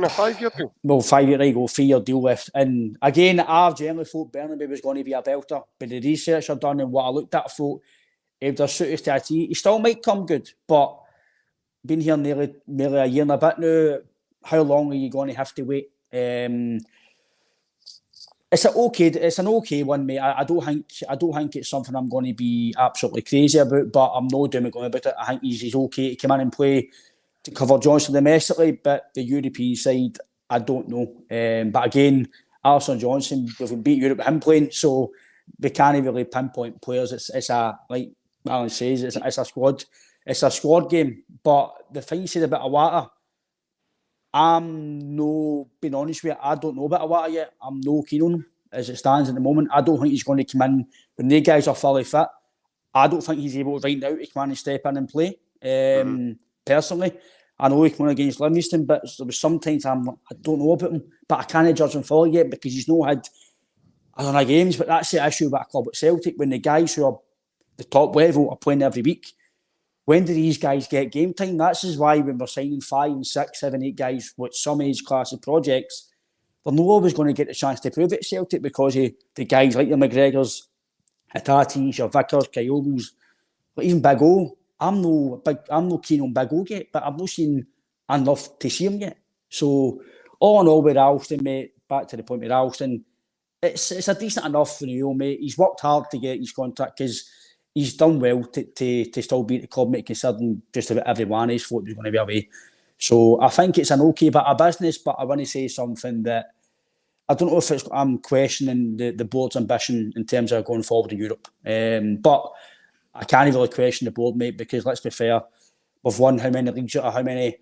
a 5-year deal? Well, 5 year, right, go 3 year deal left. And again, I've generally thought Bernabei was going to be a belter, but the research I've done and what I looked at, I thought if they're suited to IT, he still might come good. But been here nearly a year and a bit now. How long are you going to have to wait? It's an okay one, mate. I don't think it's something I'm going to be absolutely crazy about, but I'm no doom and gloom about it. I think he's okay to come in and play to cover Johnson domestically, but the European side, I don't know. But again, Alisson Johnson, we've beat Europe with him playing, so we can't really pinpoint players. It's a, like Alan says, it's a squad. It's a squad game. But the thing you said about Iwata, being honest with you, I don't know about Iwata yet. I'm no keen on him as it stands at the moment. I don't think he's going to come in when the guys are fully fit. I don't think he's able right now to come in and step in and play. Personally, I know he came on against Livingston, but there was sometimes I don't know about him, but I can't judge him fully yet because he's not had a lot of games. But that's the issue with a club at Celtic, when the guys who are the top level are playing every week. When do these guys get game time? That's why when we're signing 5, 6, 7, 8 guys with some age class of projects, they're not always going to get the chance to prove it at Celtic because of the guys like your McGregors, Hatates, your Vickers, Kyogo's, but even Big O. I'm no keen on Big O yet, but I've not seen enough to see him yet. So all in all, with Ralston, mate, back to the point with Ralston, it's a decent enough renewal, mate. He's worked hard to get his contract because he's done well to still be at the club, mate, considering just about everyone is thought he was going to be away. So I think it's an okay bit of business, but I want to say something that I don't know if I'm questioning the board's ambition in terms of going forward in Europe. But I can't really question the board, mate, because let's be fair, we've won how many leagues, how many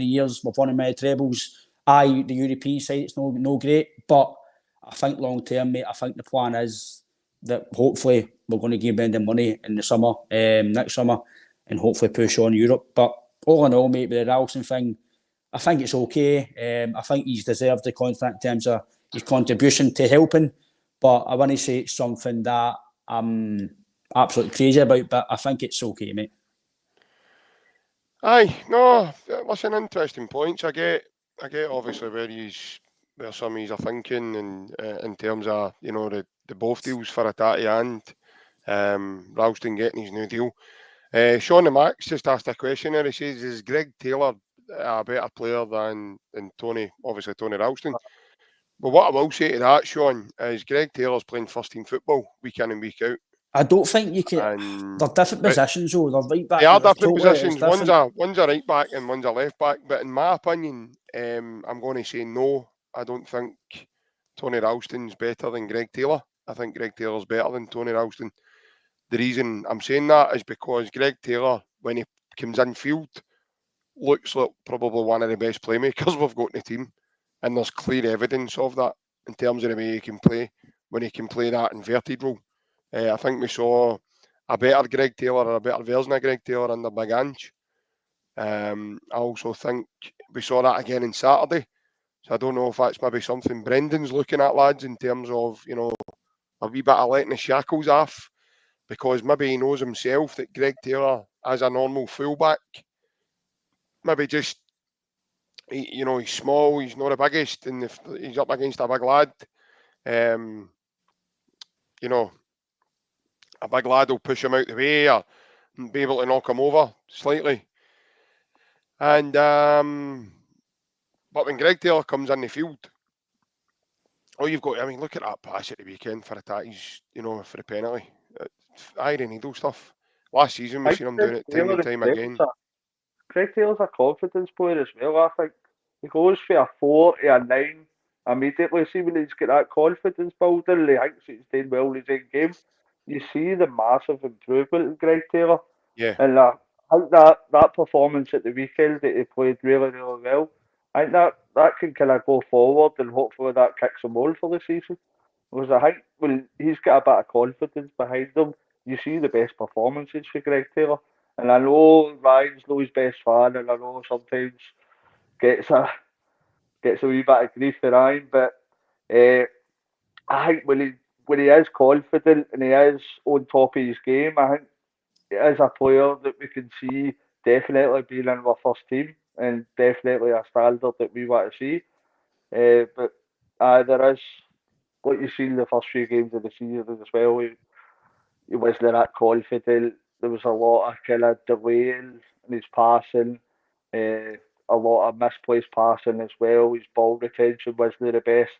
years? We've won how many trebles? The European side, it's no great, but I think long term, mate, I think the plan is that hopefully we're going to give Brendan money in the summer, next summer, and hopefully push on Europe. But all in all, mate, with the Ralston thing, I think it's okay. I think he's deserved the contract in terms of his contribution to helping. But I want to say it's something that I'm absolutely crazy about, but I think it's okay, mate. Aye, no, listen, interesting points. I get obviously where some of you are thinking, and in terms of the both deals for Hatate and Ralston getting his new deal. Sean the Max just asked a question there. He says, "Is Greg Taylor a better player than Tony Ralston?" But what I will say to that, Sean, is Greg Taylor's playing first team football week in and week out. I don't think you can. They're different positions, though. They're right back. They are different positions. One's a right back and one's a left back. But in my opinion, I'm going to say no. I don't think Tony Ralston's better than Greg Taylor. I think Greg Taylor's better than Tony Ralston. The reason I'm saying that is because Greg Taylor, when he comes in field, looks like probably one of the best playmakers we've got in the team. And there's clear evidence of that in terms of the way he can play, when he can play that inverted role. I think we saw a better Greg Taylor, or a better version of Greg Taylor under Big Ange. I also think we saw that again on Saturday. So I don't know if that's maybe something Brendan's looking at, lads, in terms of, a wee bit of letting the shackles off, because maybe he knows himself that Greg Taylor, as a normal fullback, maybe just he's small. He's not the biggest, and he's up against a big lad. A big lad will push him out the way or be able to knock him over slightly. And but when Greg Taylor comes in the field, all you've got, look at that pass at the weekend for Hatate's, for the penalty. Iron needle stuff. Last season we've seen him doing it time and time again. Greg Taylor's a confidence player as well, I think. He goes for a 4 to a 9 immediately. See, when he's got that confidence building, he thinks he's doing well in his own game. You see the massive improvement in Greg Taylor. Yeah. And I think that performance at the weekend that he played really, really well, I think that can kind of go forward and hopefully that kicks him on for the season. Because I think when he's got a bit of confidence behind him, you see the best performances for Greg Taylor. And I know Ryan's not his best fan, and I know sometimes gets a wee bit of grief for Ryan, but I think when he is confident and he is on top of his game, I think he is a player that we can see definitely being in our first team and definitely a standard that we want to see. But there is, what you see in the first few games of the season as well, he wasn't that confident. There was a lot of kind of delaying in his passing, a lot of misplaced passing as well. His ball retention wasn't the best.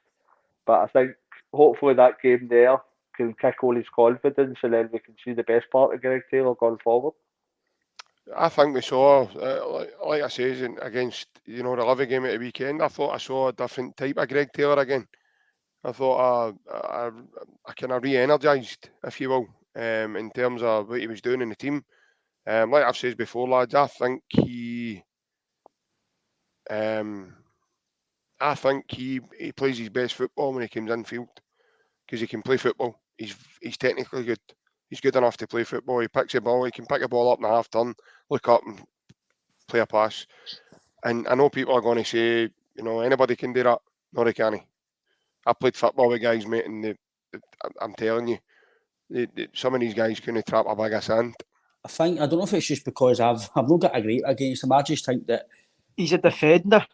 But I think hopefully that game there can kick all his confidence and then we can see the best part of Greg Taylor going forward. I think we saw, like I say, against the Livy game at the weekend, I thought I saw a different type of Greg Taylor again. I thought I kind of re-energised, if you will, in terms of what he was doing in the team. Like I've said before, lads, I think he plays his best football when he comes in field because he can play football. He's technically good. He's good enough to play football. He picks the ball. He can pick a ball up in a half turn, look up and play a pass. And I know people are going to say, anybody can do that. No, they can't. I played football with guys, mate, and I'm telling you, some of these guys couldn't trap a bag of sand. I don't know if it's just because I've not got a great against him. I just think that he's a defender.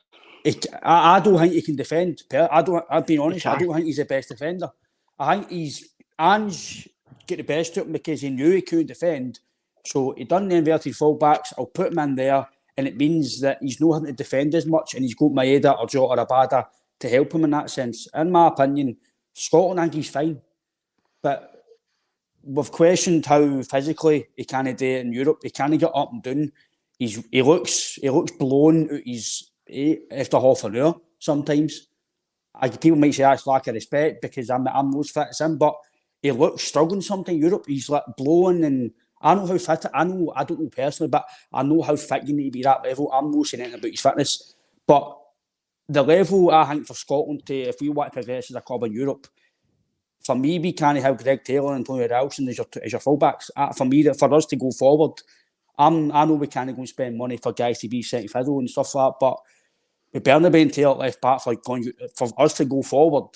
I don't think he can defend. I've been honest. I don't think he's the best defender. I think Ange get the best of him because he knew he couldn't defend. So he done the inverted fullbacks. I'll put him in there, and it means that he's not having to defend as much, and he's got Maeda or Jota or Abada to help him in that sense. In my opinion, Scotland, I think he's fine, but we've questioned how physically he can't do it in Europe. He can't get up and down. He looks blown out after half an hour sometimes. People might say that's lack of respect because I'm not as fit as him, but he looks struggling sometimes in Europe. He's like blowing, and I know how fit. I don't know personally, but I know how fit you need to be at that level. I'm not saying anything about his fitness, but the level I think for Scotland if we want to progress as a club in Europe, for me, we can't have Greg Taylor and Tony Ralston as your fullbacks. For us to go forward, I know we can't go and spend money for guys to be second fiddle and stuff like that, but with Bernabei and Taylor left back for us to go forward,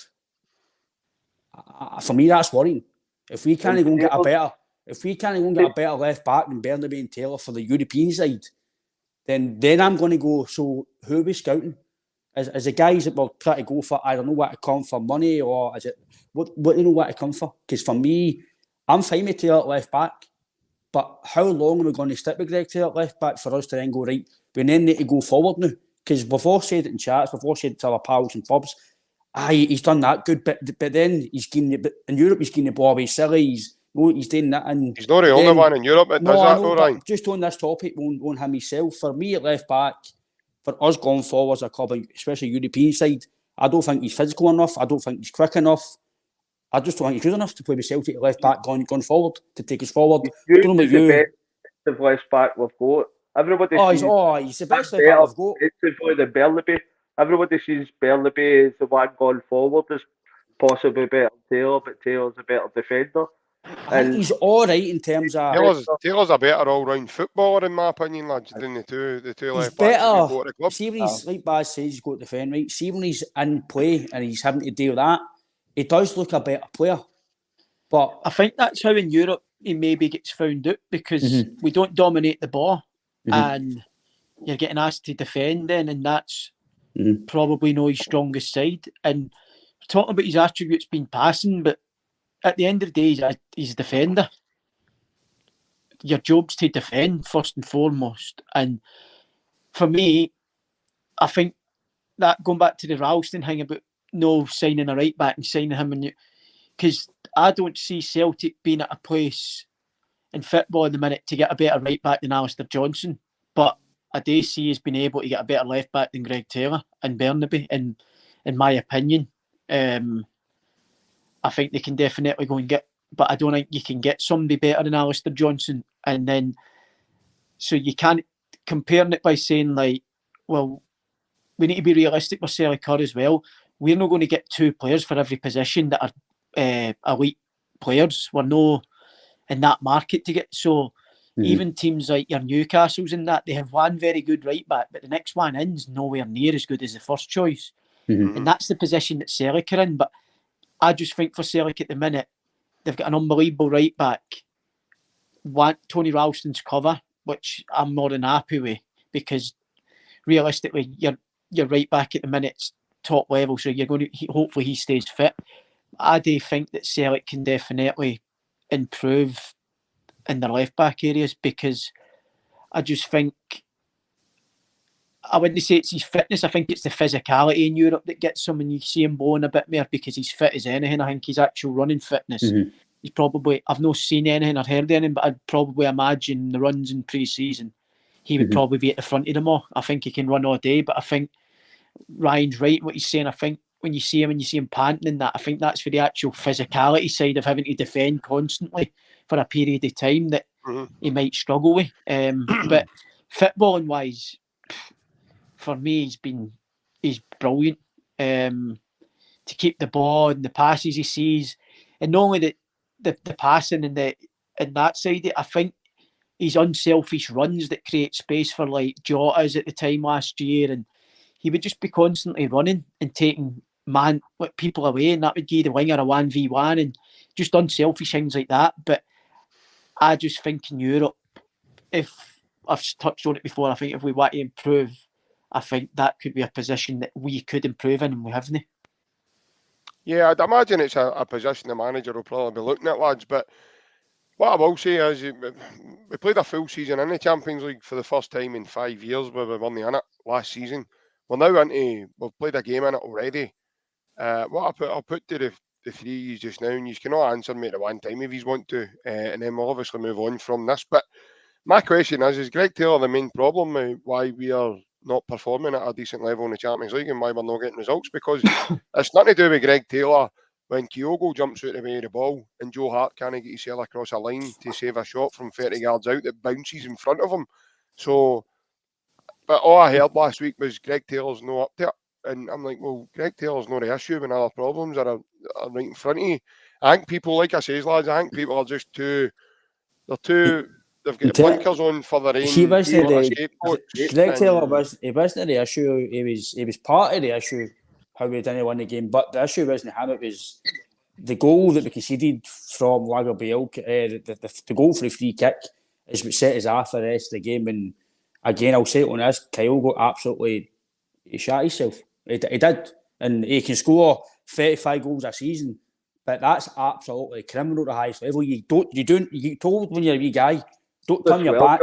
for me that's worrying. If we can't go and get a better left back than Bernabei and Taylor for the European side, then I'm going to go. So who are we scouting? As the guys that will try to go for, I don't know what to come for money, or is it what do you know what to come for? Because for me, I'm fine with Taylor at left back, but how long are we going to stick with Greg Taylor at left back for us to then go right? We then need to go forward now. Because we've all said it in chats, we've all said it to our pals and pubs. He's done that good, but then he's getting in Europe. He's getting the ball away silly. He's doing that, and he's not the only one in Europe that does that, though, Ryan. Just on this topic, on him himself. For me, at left back, for us going forward as a club, especially European side, I don't think he's physical enough. I don't think he's quick enough. I just don't think he's good enough to play with Celtic at left back going forward, to take us forward. He's the best left back we've got. Everybody he's the best left back we've got. It's the Bernabei. Everybody sees Bernabei as the one going forward, as possibly better than Taylor, but Taylor's a better defender. I think he's all right in terms of... Taylor's a better all-round footballer, in my opinion, lads, than the two left backs. He's better. See when he's, like Baz says, he's got to defend, right? See when he's in play and he's having to deal with that, he does look a better player. But I think that's how in Europe he maybe gets found out, because we don't dominate the ball and you're getting asked to defend then, and that's probably not his strongest side. And talking about his attributes being passing, but at the end of the day, he's a defender. Your job's to defend first and foremost. And for me, I think that going back to the Ralston thing about no signing a right back and signing him, because I don't see Celtic being at a place in football in the minute to get a better right back than Alistair Johnson. But I do see he's been able to get a better left back than Greg Taylor and Burnaby, in my opinion. I think they can definitely go and get, but I don't think you can get somebody better than Alistair Johnson. And then, so you can't compare it by saying like, well, we need to be realistic with Celtic as well. We're not going to get 2 players for every position that are elite players. We're not in that market to get. So even teams like your Newcastles and that, they have one very good right back, but the next one in's nowhere near as good as the first choice. And that's the position that Celtic are in. But I just think for Celtic at the minute, they've got an unbelievable right back. Tony Ralston's cover, which I'm more than happy with, because realistically, your right back at the minute's top level, so you're going to hopefully he stays fit. I do think that Celtic can definitely improve in their left back areas, because I just think, I wouldn't say it's his fitness, I think it's the physicality in Europe that gets him, and you see him blowing a bit more because he's fit as anything. I think his actual running fitness, he's probably, I've not seen anything or heard anything, but I'd probably imagine the runs in pre-season, he would probably be at the front of them all. I think he can run all day, but I think Ryan's right in what he's saying. I think when you see him panting and that, I think that's for the actual physicality side of having to defend constantly for a period of time that he might struggle with. But footballing wise, for me, he's brilliant. To keep the ball and the passes he sees, and not only the passing and that side, I think his unselfish runs that create space for like Jota's at the time last year, and he would just be constantly running and taking people away, and that would give the winger a 1v1 and just unselfish things like that. But I just think in Europe, if I've touched on it before, I think if we want to improve, I think that could be a position that we could improve in, and we haven't. Yeah, I'd imagine it's a position the manager will probably be looking at, lads. But what I will say is, we played a full season in the Champions League for the first time in 5 years, where we won in it last season. We're now we've played a game in it already. What I'll put to the three of just now, and you can all answer me at one time if you want to, and then we'll obviously move on from this. But my question is Greg Taylor the main problem why we are not performing at a decent level in the Champions League and why we're not getting results? Because it's nothing to do with Greg Taylor. When Kyogo jumps out the way of the ball and Joe Hart can't get himself across a line to save a shot from 30 yards out that bounces in front of him. So, but all I heard last week was Greg Taylor's not up to it. And I'm like, well, Greg Taylor's not the issue when other problems are right in front of you. I think people, like I say, lads, I think people are just they've got the blinkers on for their own. He wasn't Greg Taylor wasn't the issue. He was part of the issue how we didn't win the game. But the issue wasn't him. It was the goal that we conceded from Lagerbielke. The goal for the free kick is what set us off for the rest of the game. And again, I'll say it on this: Kyle got absolutely shot himself. He did, and he can score 35 goals a season. But that's absolutely criminal at the highest level. You told when you're a wee guy, don't turn your back.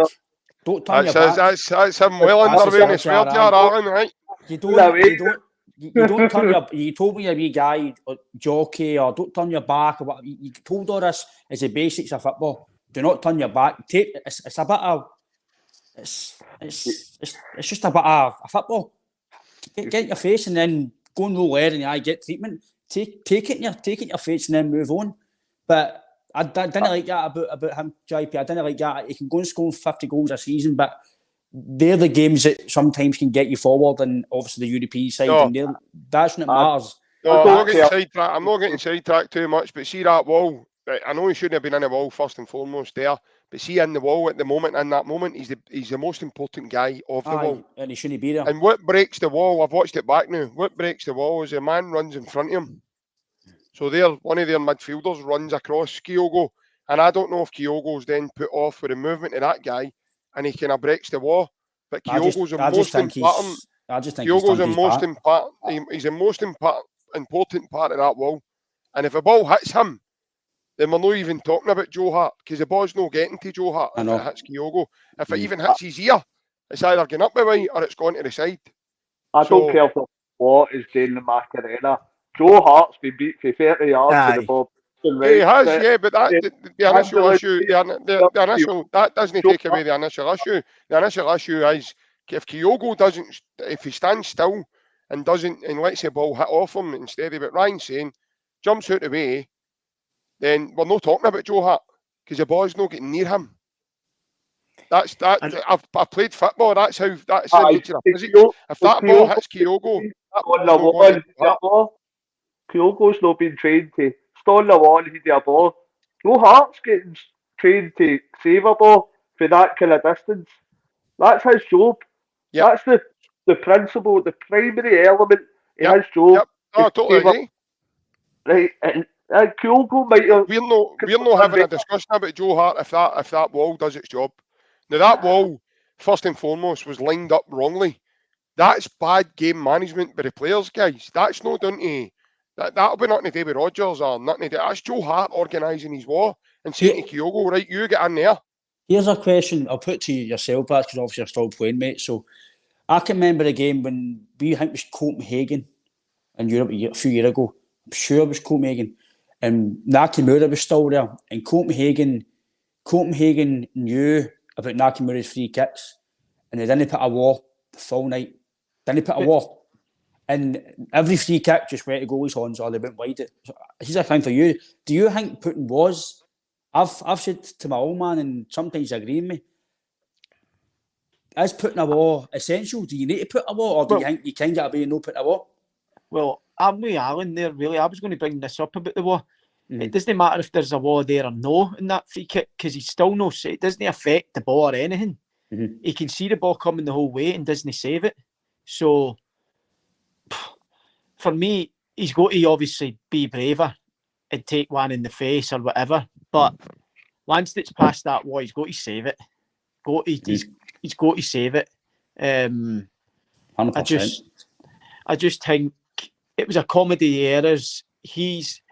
Don't turn your back. That's him well underway as well, Alan, right? You told me you're a wee guy, or jockey, or don't turn your back, or what. You told all this as the basics of football. Do not turn your back. It's a bit of. It's just a bit of a football. Get your face and then go no where and I get treatment. Take it in your face and then move on. But I didn't like that about him, JP. I didn't like that. He can go and score 50 goals a season, but they're the games that sometimes can get you forward, and obviously the European side. No. And that's what matters. No, I'm not getting sidetracked too much, but see that wall. I know he shouldn't have been in the wall first and foremost there, but see in the wall at the moment, in that moment, he's the most important guy of the wall. And he shouldn't be there. And what breaks the wall, I've watched it back now, what breaks the wall is a man runs in front of him. So one of their midfielders runs across Kyogo, and I don't know if Kyogo's then put off with the movement of that guy, and he kind of breaks the wall. But Kyogo's the most important. I just think he's Kyogo's done his part. he's the most important part of that wall. And if a ball hits him, then we're not even talking about Joe Hart, because the ball's not getting to Joe Hart if it hits Kyogo. If it even hits his ear, it's either going up the way or it's gone to the side. I don't care what is doing in the Macarena. Joe Hart's been beat for 30 yards with the ball. He has, yeah, but the initial issue, the initial, that doesn't take away the initial issue. The initial issue is if Kyogo doesn't, if he stands still and lets the ball hit off him instead of what Ryan's saying, jumps out the way, then we're not talking about Joe Hart, because the ball's not getting near him. That's that. I've played football. That's the nature of physics. If that ball hits Kyogo, Kyogo's not been trained to stand the wall and hit a ball. Joe Hart's getting trained to save a ball for that kind of distance. That's his job. Yep. That's the principle, the primary element of his job. Yep. Oh, I totally agree. Right, and Kyogo might have... We're not having a discussion about Joe Hart if that wall does its job. Now, that wall, first and foremost, was lined up wrongly. That's bad game management by the players, guys. That's not down to... That'll be nothing to do with Rodgers or nothing to do. That's Joe Hart organising his wall and saying to Kyogo, right, you get in there. Here's a question I'll put to yourself, because obviously you're still playing, mate. So I can remember a game when I think it was Copenhagen in Europe a few years ago. I'm sure it was Copenhagen. And Nakamura was still there. And Copenhagen knew about Nakamura's free kicks. And they didn't put a wall the full night. Didn't put a wall. And every free kick just went to goalie's hands or they went wide. So here's a thing for you. Do you think putting was... I've said to my old man, and sometimes I agree with me, is putting a wall essential? Do you need to put a wall, or do you think you can get away and not put a wall? Well, I'm with Alan there, really. I was going to bring this up about the wall. It doesn't matter if there's a wall there or no in that free kick, because he's still no... It doesn't affect the ball or anything. He can see the ball coming the whole way and doesn't save it. So... For me, he's got to obviously be braver and take one in the face or whatever. But once it's past that wall, he's got to save it. He's got to save it. 100%. I just think it was a comedy errors. He's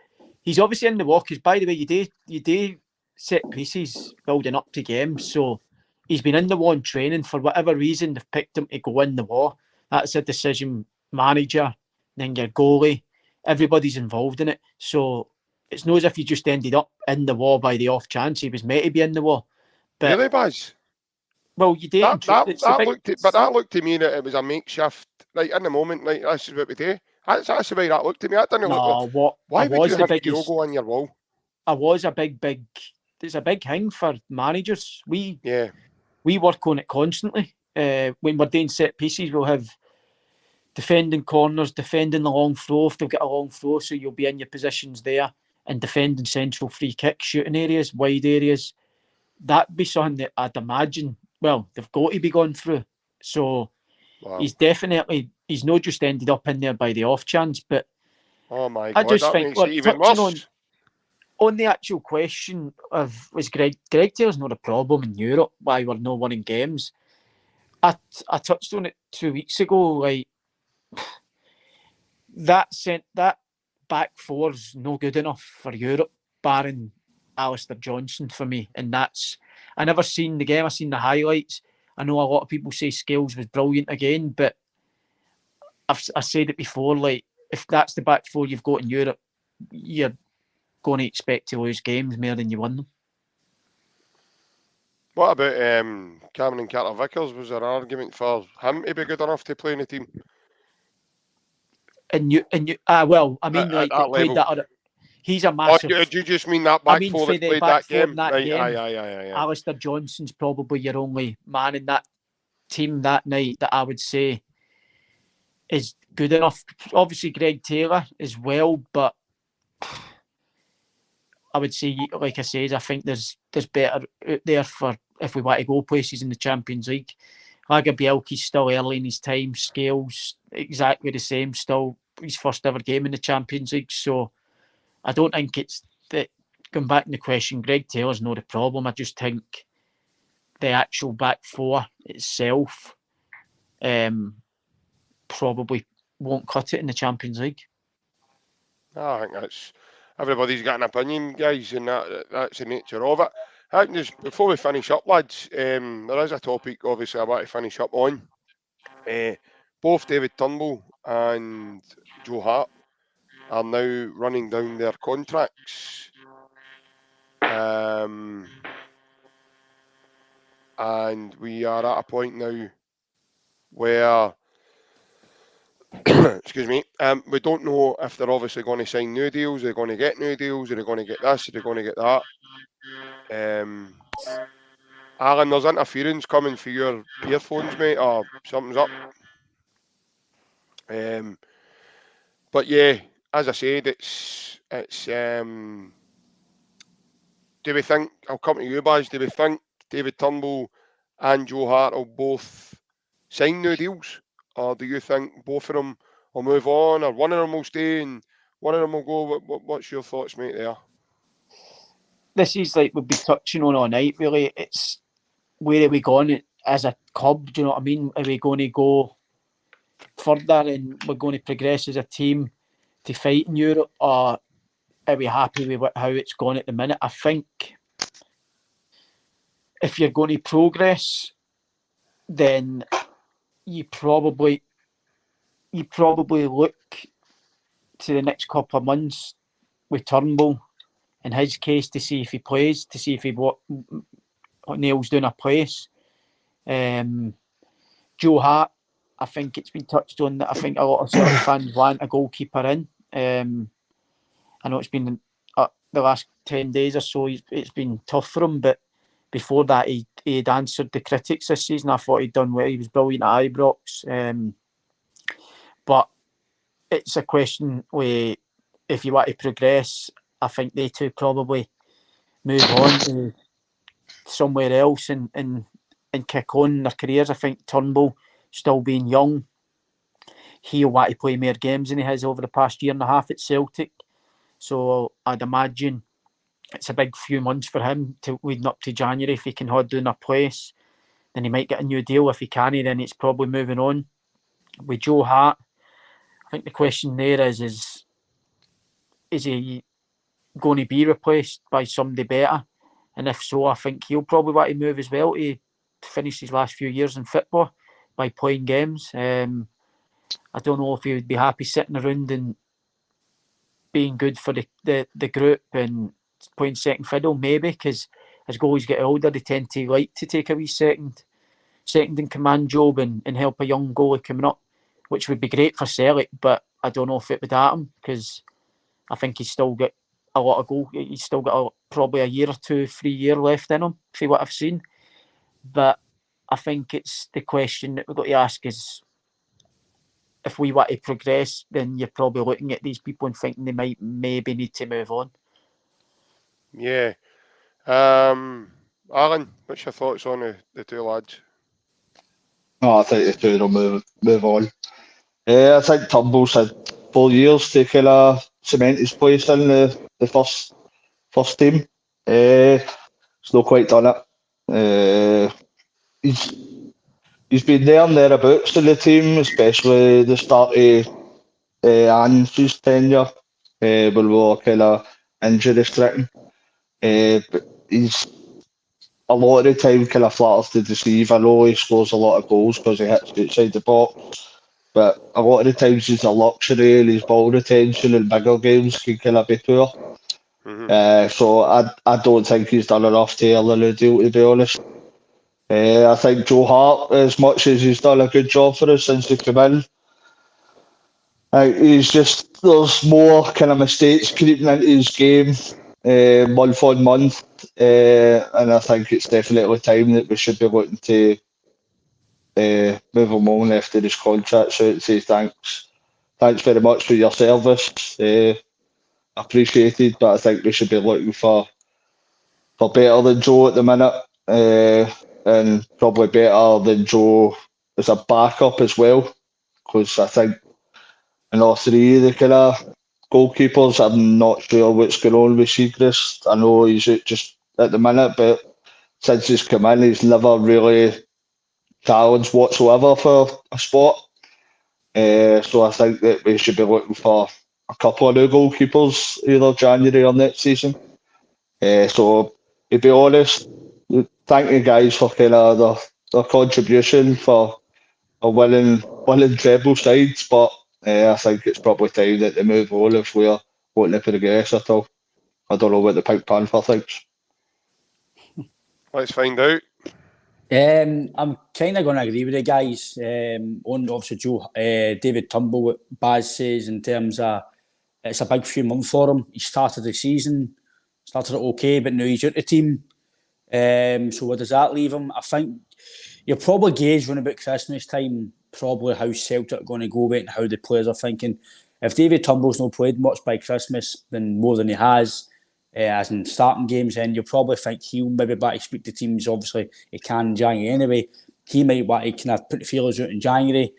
obviously in the walk. Because by the way, you do set pieces building up to games. So he's been in the wall in training. For whatever reason, they've picked him to go in the wall. That's a decision. Manager, then your goalie, everybody's involved in it. So it's not as if he just ended up in the wall by the off chance. He was meant to be in the wall. But, really, Baz? Well, you did. That looked to me that it was a makeshift. Like in the moment, like this is what we do. That's the way that looked to me. I don't know why would you have Kyogo on your wall? It's a big thing for managers. We work on it constantly. When we're doing set pieces, we'll have defending corners, defending the long throw if they've got a long throw, so you'll be in your positions there, and defending central free kicks, shooting areas, wide areas. That'd be something that I'd imagine, well, they've got to be going through. So he's not just ended up in there by the off chance, but I just think, even worse. On the actual question of, was Greg Taylor's not a problem in Europe, why we're not winning games? I touched on it 2 weeks ago, like, that back four's no good enough for Europe, barring Alistair Johnson for me. And I never seen the game, I seen the highlights. I know a lot of people say Scales was brilliant again, but I said it before, like, if that's the back four you've got in Europe, you're going to expect to lose games more than you win them. What about Cameron Carter-Vickers? Was there an argument for him to be good enough to play in the team? Well, I mean, like, they played that. He's a massive... do you just mean that back four that played that game? Aye. Alistair Johnson's probably your only man in that team that night that I would say is good enough. Obviously, Greg Taylor as well, but I would say, like I said, I think there's better out there for if we want to go places in the Champions League. Bielki's still early in his time. Scales, exactly the same, still his first ever game in the Champions League. So I don't think it's that. Going back to the question, Greg Taylor's not the problem. I just think the actual back four itself probably won't cut it in the Champions League. I think that's everybody's got an opinion, guys, and that's the nature of it. I think just before we finish up, lads, there is a topic obviously I want to finish up on. Both David Turnbull and Joe Hart are now running down their contracts. And we are at a point now where, excuse me, we don't know if they're obviously going to sign new deals, they're going to get new deals, are they going to get this, are they going to get that. Alan, there's interference coming for your earphones, mate, or something's up. But yeah, as I said, it's do we think, I'll come to you, Baz, do we think David Turnbull and Joe Hart will both sign new deals? Or do you think both of them will move on, or one of them will stay and one of them will go? What's your thoughts, mate, there? This is like we'll be touching on all night, really. It's where are we going as a club? Do you know what I mean? Are we going to go further and we're going to progress as a team to fight in Europe, or are we happy with how it's gone at the minute? I think if you're going to progress, then you probably look to the next couple of months with Turnbull, in his case, to see if he plays, to see if he nails down a place. Joe Hart, I think it's been touched on that I think a lot of Celtic fans want a goalkeeper in. I know it's been the last 10 days or so, it's been tough for him, but before that he had answered the critics this season. I thought he'd done well. He was brilliant at Ibrox. But it's a question where if you want to progress, I think they two probably move on to somewhere else and kick on in their careers. I think Turnbull, still being young, he'll want to play more games than he has over the past year and a half at Celtic. So I'd imagine it's a big few months for him to leading up to January. If he can hold down a place, then he might get a new deal. If he can't, then it's probably moving on. With Joe Hart, I think the question there is he going to be replaced by somebody better? And if so, I think he'll probably want to move as well to finish his last few years in football by playing games. I don't know if he would be happy sitting around and being good for the group and playing second fiddle, maybe, because as goalies get older, they tend to like to take a wee second in command job and help a young goalie coming up, which would be great for Celtic, but I don't know if it would happen, because I think he's still got a lot of goal. He's still got probably a year or 2, 3 years left in him, for what I've seen. But I think it's the question that we've got to ask is, if we want to progress, then you're probably looking at these people and thinking they might maybe need to move on. Yeah. Alan, what's your thoughts on the two lads? No, I think the two will move on. I think Turnbull's had 4 years to kind of cement his place in the first team. He's not quite done it. He's been there and thereabouts in the team, especially the start of Ange's tenure, when we were kind of injury stricken. But he's a lot of the time kind of flatters to deceive. I know he scores a lot of goals because he hits outside the box, but a lot of the times he's a luxury and his ball retention in bigger games can kind of be poor. So I don't think he's done enough to earn the deal, to be honest. I think Joe Hart, as much as he's done a good job for us since he came in, there's more kind of mistakes creeping into his game month on month, and I think it's definitely time that we should be looking to move him on after his contract's out and say thanks very much for your service, appreciated, but I think we should be looking for better than Joe at the minute, and probably better than Joe as a backup as well, because I think in all three of the kind of goalkeepers, I'm not sure what's going on with Seacrest. I know he's out just at the minute, but since he's come in, he's never really challenged whatsoever for a spot. So I think that we should be looking for a couple of new goalkeepers either January or next season. So to be honest, thank you guys for kind of their contribution for winning treble sides, but I think it's probably time that they move on if we're wanting to progress at all. I don't know what the Pink Panther thinks. Let's find out. I'm kind of going to agree with the guys on obviously David Turnbull, what Baz says in terms of it's a big few months for him. He started the season, started it okay, but now he's out the team. So where does that leave him? I think you'll probably gauge when about Christmas time probably how Celtic are going to go with it and how the players are thinking. If David Turnbull's not played much by Christmas, then more than he has, as in starting games, then you'll probably think he'll maybe back to speak to teams. Obviously, he can in January anyway. He might want to kind of put the feelers out in January.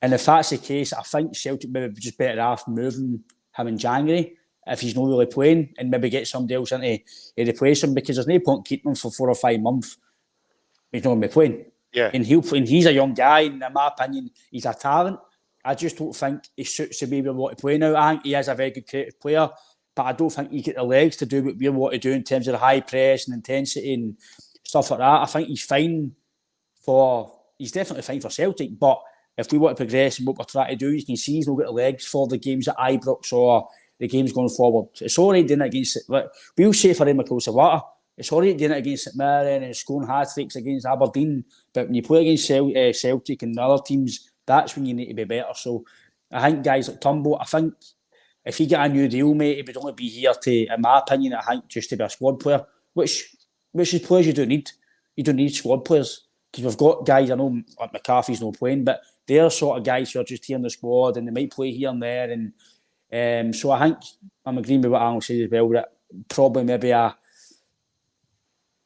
And if that's the case, I think Celtic maybe just better off moving him in January if he's not really playing and maybe get somebody else in to replace him, because there's no point keeping him for 4 or 5 months. He's not going to be playing. Yeah. And he'll play, and he's a young guy, and in my opinion, he's a talent. I just don't think he suits the way we want to play now. I think he is a very good creative player, but I don't think he get the legs to do what we want to do in terms of the high press and intensity and stuff like that. I think he's definitely fine for Celtic, but if we want to progress and what we're trying to do, you can see he's not got the legs for the games at Ibrox or the games going forward. It's all right doing it against it. Like, we'll say for him across the water. It's all right doing it against St Mirren and scoring hat-tricks against Aberdeen, but when you play against Celtic and other teams, that's when you need to be better. So I think guys like Turnbull, I think if he get a new deal, mate, he would only be here to, in my opinion, I think just to be a squad player, which is players you don't need. You don't need squad players, because we've got guys, I know like McCarthy's not playing, but they're sort of guys who are just here in the squad and they might play here and there. And so I think I'm agreeing with what Alan says as well, that probably maybe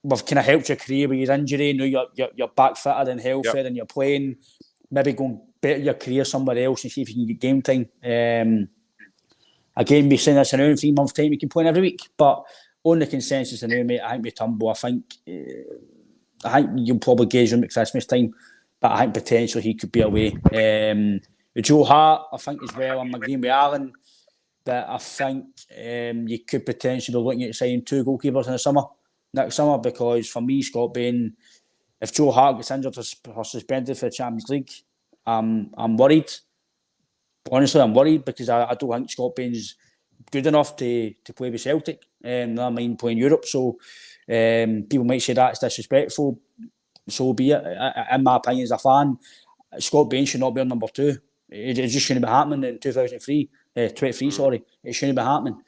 we've kind of helped your career with your injury. Now you're back fitter and healthier and you're playing. Maybe go and better your career somewhere else and see if you can get game time. Again, we're saying this in around 3 months' time, you can play every week. But on the consensus now, mate, I think with Turnbull, I think you'll probably gauge him at Christmas time. But I think potentially he could be away. With Joe Hart, I think as well, I'm agreeing with Alan, that I think you could potentially be looking at signing 2 goalkeepers in the next summer, because for me, Scott Bain, if Joe Hart gets injured or suspended for the Champions League, I'm worried. Honestly, I'm worried, because I don't think Scott Bain's good enough to play with Celtic. I mind playing Europe, so people might say that's disrespectful. So be it. In my opinion, as a fan, Scott Bain should not be on number 2. It just shouldn't be happening in 23, sorry. It shouldn't be happening.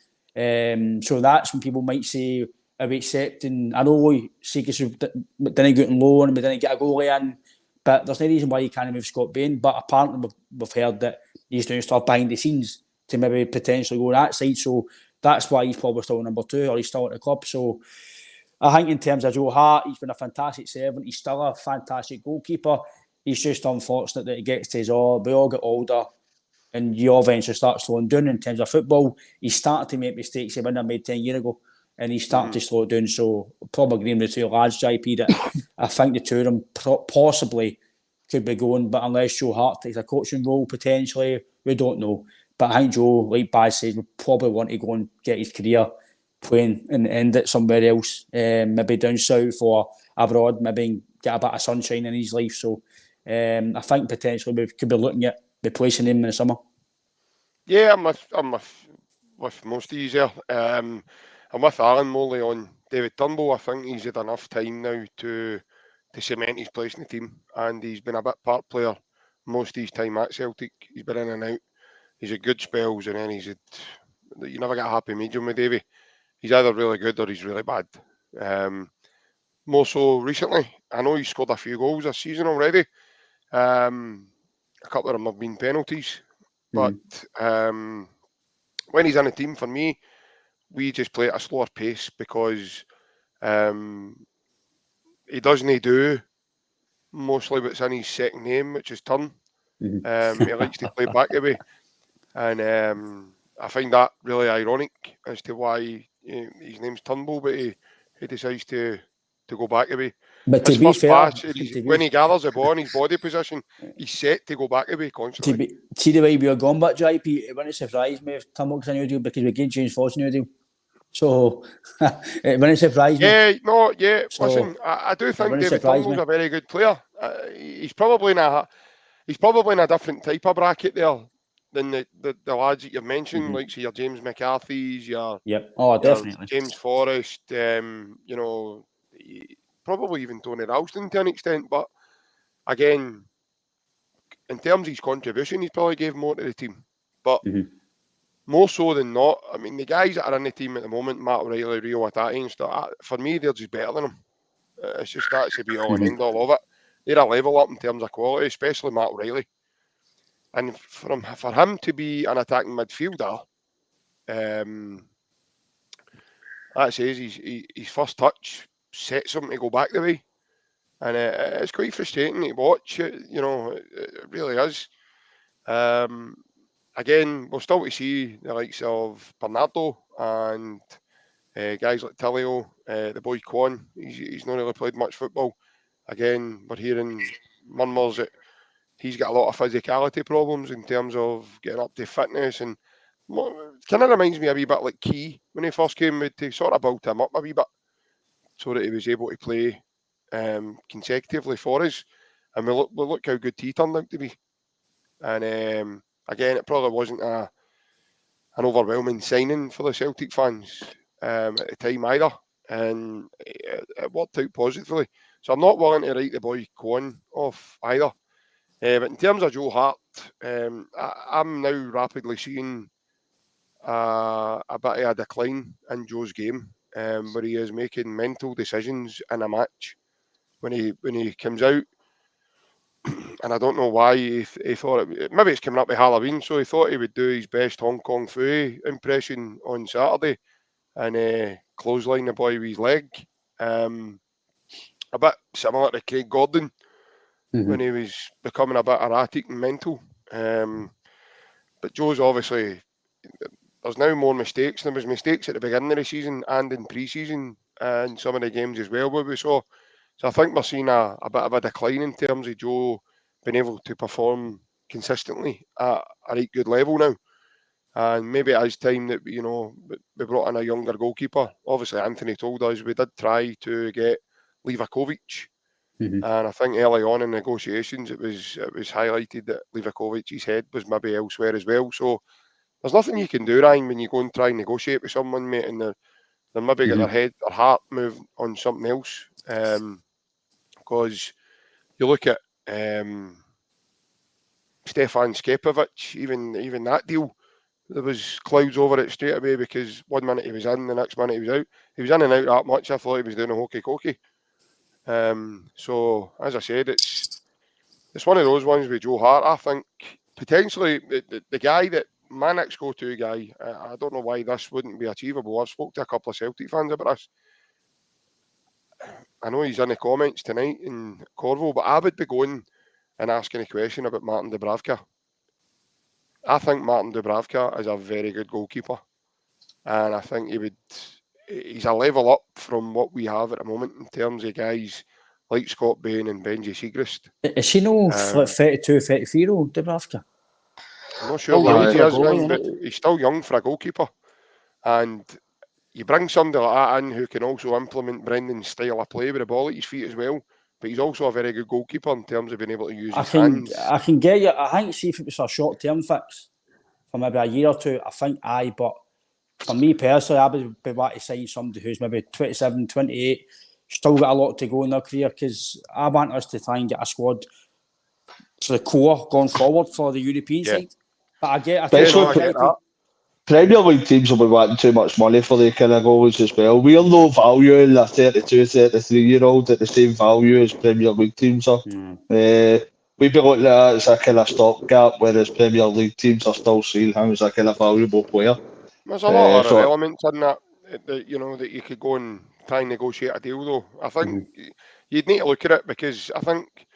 So that's when people might say, are we accepting? I know Seekers didn't get on loan and we didn't get a goalie in, but there's no reason why you can't move Scott Bain. But apparently we've heard that he's doing stuff behind the scenes to maybe potentially go that side. So that's why he's probably still number 2, or he's still at the club. So I think in terms of Joe Hart, he's been a fantastic servant. He's still a fantastic goalkeeper. He's just unfortunate that he gets to his all. We all get older, and you eventually start slowing down in terms of football. He's started to make mistakes he wouldn't have made 10 years ago, and he's starting to slow down. So probably agreeing with the 2 lads, JP, that I think the 2 of them possibly could be going, but unless Joe Hart takes a coaching role potentially, we don't know. But I think Joe, like Baz says, would probably want to go and get his career playing and end it somewhere else, maybe down south or abroad, maybe get a bit of sunshine in his life. So I think potentially we could be looking at replacing him in the summer. Yeah, I'm with most of you there. I'm with Alan Morley on David Turnbull. I think he's had enough time now to cement his place in the team, and he's been a bit part player most of his time at Celtic. He's been in and out. He's had good spells, and then you never get a happy medium with Davy. He's either really good or he's really bad. More so recently. I know he's scored a few goals this season already. A couple of them have been penalties. But when he's in the team, for me, we just play at a slower pace, because he doesn't do mostly what's in his second name, which is turn. He likes to play back away. And I find that really ironic as to why his name's Turnbull, but he decides to go back away. But to his be first fair, pass, when he gathers the ball in his body position, he's set to go back away constantly. see the way we are going back, JP, it wouldn't surprise me if Turnbull's a new deal because we gained James Foss a new deal. So it wouldn't surprise me. So, listen, I do think David Turnbull's a very good player. He's probably in a different type of bracket there than the lads that you've mentioned, like say your James McCarthy's, your definitely James Forrest, probably even Tony Ralston to an extent. But again, in terms of his contribution, he's probably gave more to the team. But more so than not, I mean, the guys that are in the team at the moment, Matt O'Reilly, Reo Hatate and stuff, for me, they're just better than him. It's just that's the be all and end all of it. They're a level up in terms of quality, especially Matt O'Reilly. And for him to be an attacking midfielder, that says his first touch sets him to go back the way. And it's quite frustrating to watch. It really is. Again, we'll still to see the likes of Bernardo and guys like Tillio, the boy Quan. He's not really played much football. Again, we're hearing murmurs that he's got a lot of physicality problems in terms of getting up to fitness, and kind of reminds me a wee bit like Key when he first came. To sort of build him up a wee bit so that he was able to play consecutively for us, and we look how good he turned out to be. And again, it probably wasn't an overwhelming signing for the Celtic fans at the time either, and it worked out positively. So I'm not willing to write the boy Con off either. But in terms of Joe Hart, I'm now rapidly seeing a bit of a decline in Joe's game, where he is making mental decisions in a match when he comes out. And I don't know why he thought maybe it's coming up with Halloween, so he thought he would do his best Hong Kong Phooey impression on Saturday and clothesline the boy with his leg. A bit similar to Craig Gordon when he was becoming a bit erratic and mental. But Joe's obviously, there's now more mistakes. There was mistakes at the beginning of the season and in pre-season and some of the games as well where we saw. So I think we're seeing a bit of a decline in terms of Joe being able to perform consistently at a right good level now. And maybe it is time that we brought in a younger goalkeeper. Obviously, Anthony told us we did try to get Livakovic. And I think early on in negotiations, it was highlighted that Livakovic's head was maybe elsewhere as well. So there's nothing you can do, Ryan, when you go and try and negotiate with someone, mate, and they're maybe got their heart moved on something else. Because you look at Stefan Skepovic, even that deal, there was clouds over it straight away because 1 minute he was in, the next minute he was out. He was in and out that much, I thought he was doing a hokey-cokey. So, as I said, it's one of those ones with Joe Hart. I think potentially the guy that my next go-to guy, I don't know why this wouldn't be achievable. I've spoke to a couple of Celtic fans about this. I know he's in the comments tonight in Corvo, but I would be going and asking a question about Martin Dubravka. I think Martin Dubravka is a very good goalkeeper, and I think he's a level up from what we have at the moment in terms of guys like Scott Bain and Benji Siegrist. Is he no 32, 33 old, Dubravka? I'm not sure what age he is, Ryan, but he's still young for a goalkeeper. And you bring somebody like that in who can also implement Brendan's style of play with the ball at his feet as well. But he's also a very good goalkeeper in terms of being able to use his hands. I can get you. I think, see if it was a short-term fix for maybe a year or two, I think aye. But for me personally, I would be wanting to sign somebody who's maybe 27, 28, still got a lot to go in their career, because I want us to try and get a squad for the core going forward for the European side. But I get that. Premier League teams will be wanting too much money for the kind of goals as well. We're no value in a 32, 33-year-old at the same value as Premier League teams are. We'd be looking at it as a kind of stopgap, whereas Premier League teams are still seeing him as a kind of valuable player. There's a lot of other elements in that you could go and try and negotiate a deal, though. I think you'd need to look at it, because I think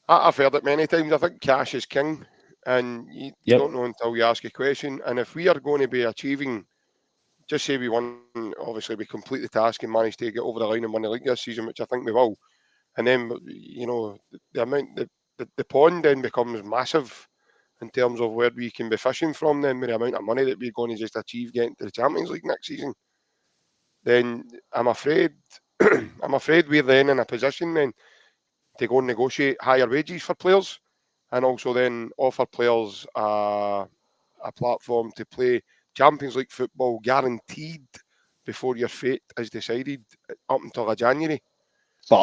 I've heard it many times. I think cash is king. And you don't know until you ask a question. And if we are going to be achieving, just say we complete the task and manage to get over the line and win the league this season, which I think we will, and then the amount the pond then becomes massive in terms of where we can be fishing from. Then with the amount of money that we're going to just achieve getting to the Champions League next season, then I'm afraid we're then in a position then to go and negotiate higher wages for players, and also then offer players a platform to play Champions League football guaranteed before your fate is decided up until January. But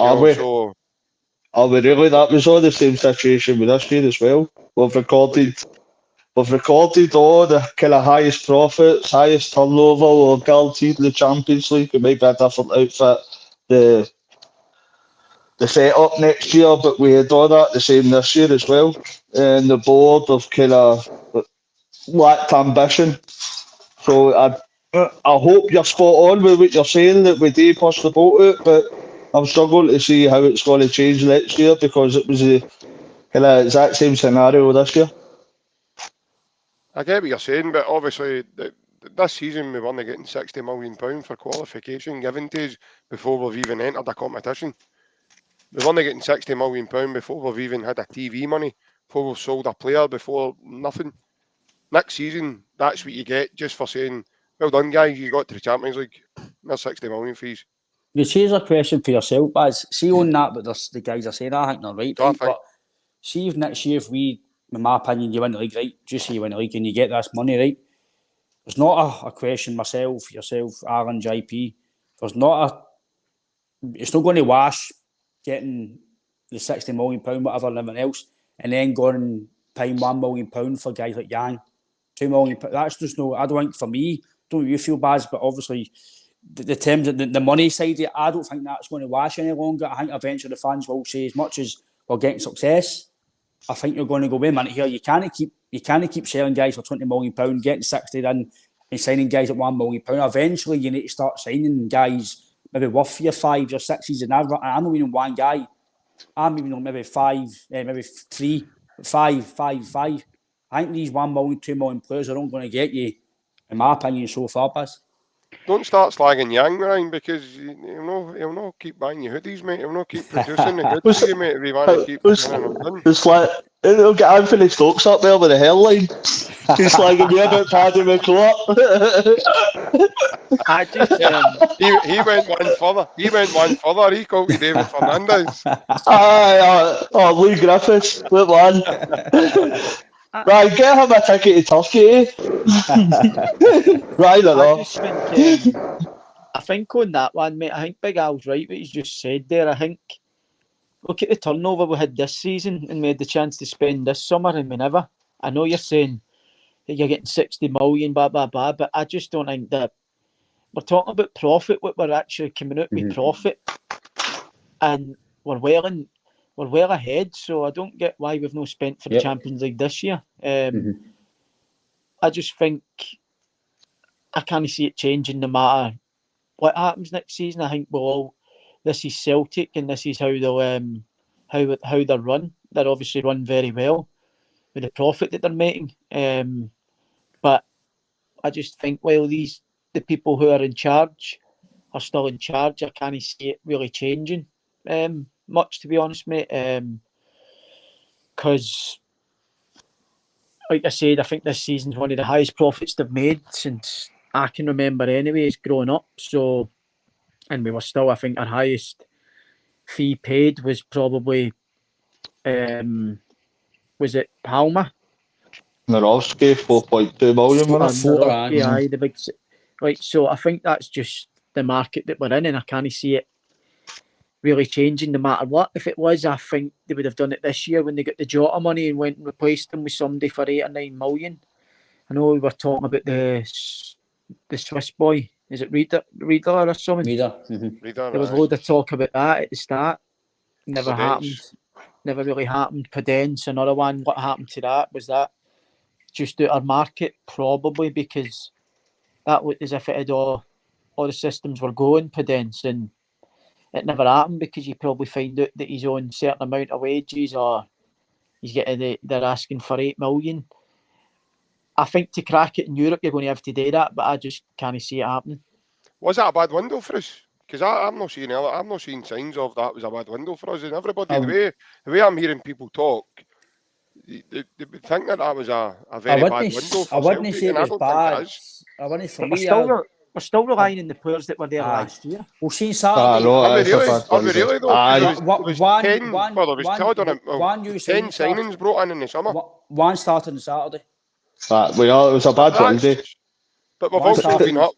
are we really? That was all the same situation with this year as well. We've recorded all the kind of highest profits, highest turnover, or guaranteed in the Champions League. It might be a different outfit, the set-up next year, but we had all that the same this year as well. And the board have kind of lacked ambition. So I hope you're spot on with what you're saying, that we do push the boat out, but I'm struggling to see how it's going to change next year, because it was the kind of exact same scenario this year. I get what you're saying, but obviously this season we've only getting £60 million for qualification given to us before we've even entered a competition. We've only getting £60 million before we've even had a TV money, before we've sold a player, before nothing. Next season, that's what you get just for saying, well done guys, you got to the Champions League. There's 60 million fees. You choose a question for yourself, Baz. See on that, but the guys are saying, I think they're right. But see if next year, if we, in my opinion, you win the league, right? Just say you win the league and you get this money, right? There's not a question, myself, yourself, Aaron, JP. It's not going to wash getting the £60 million, whatever, and everything else, and then going and paying £1 million for guys like Yang. £2 million. That's just no. I don't think, for me, don't you feel bad, but obviously the terms, the money side of it, I don't think that's going to wash any longer. I think eventually the fans will say, as much as we're getting success, I think you're going to go, wait a minute here, you can't keep selling guys for £20 million, getting 60 in and signing guys at £1 million. Eventually you need to start signing guys maybe worth your 5 or 6 seasons. I'm not meaning one guy. I'm even maybe 5, maybe 3, 5. I think these £1 million, £2 million players are not going to get you, in my opinion, so far, Baz. Don't start slagging Yang, Ryan, because he'll not keep buying you hoodies, mate. He'll not keep producing the goods for you, mate, if you want to keep it's like, he'll get Anthony Stokes up there with a hairline. He's slagging me about Paddy McClure. I just he went one further. He called you David Fernandez. Lee Griffiths, what one? Right, get him a ticket to Turkey, eh? Right or not? I think on that one, mate, I think Big Al's right what he's just said there. I think, look at the turnover we had this season and we had the chance to spend this summer and we never. I know you're saying that you're getting 60 million, blah, blah, blah, but I just don't think that we're talking about profit, what we're actually coming out with profit. And we're well ahead, so I don't get why we've not spent for the Champions League this year. I just think I can't see it changing no matter what happens next season. I think this is Celtic and this is how they'll how they're run. They're obviously run very well with the profit that they're making. But I just think while the people who are in charge are still in charge, I can't see it really changing much, to be honest, mate. Because, like I said, I think this season's one of the highest profits they've made since I can remember anyways, growing up. So, and we were still, I think, our highest fee paid was probably, was it Palma? Narowski, 4.2 million, wasn't it? Aye, the big... Right, so I think that's just the market that we're in, and I can't see it really changing no matter what. If it was, I think they would have done it this year when they got the Jota money and went and replaced them with somebody for 8 or 9 million. I know we were talking about the Swiss boy. Is it Rieder or something? Rieder. There was a load of talk about that at the start. Never happened. Never really happened. Podence, another one. What happened to that? Was that just out of market? Probably, because that was as if it had all the systems were going, Podence, and it never happened because you probably find out that he's on a certain amount of wages or he's getting they're asking for 8 million. I think to crack it in Europe, you're going to have to do that, but I just can't see it happening. Was that a bad window for us? Because I'm not seeing signs of that was a bad window for us. And everybody, the way I'm hearing people talk, they would think that was a very bad window for Celtic, and I don't think it is. I wouldn't for But me. we're still relying on the players that were there last year. Well, see Saturday. Are we really though? There was 10 signings brought in the summer. One started on Saturday. It was a bad window. But we've also been up.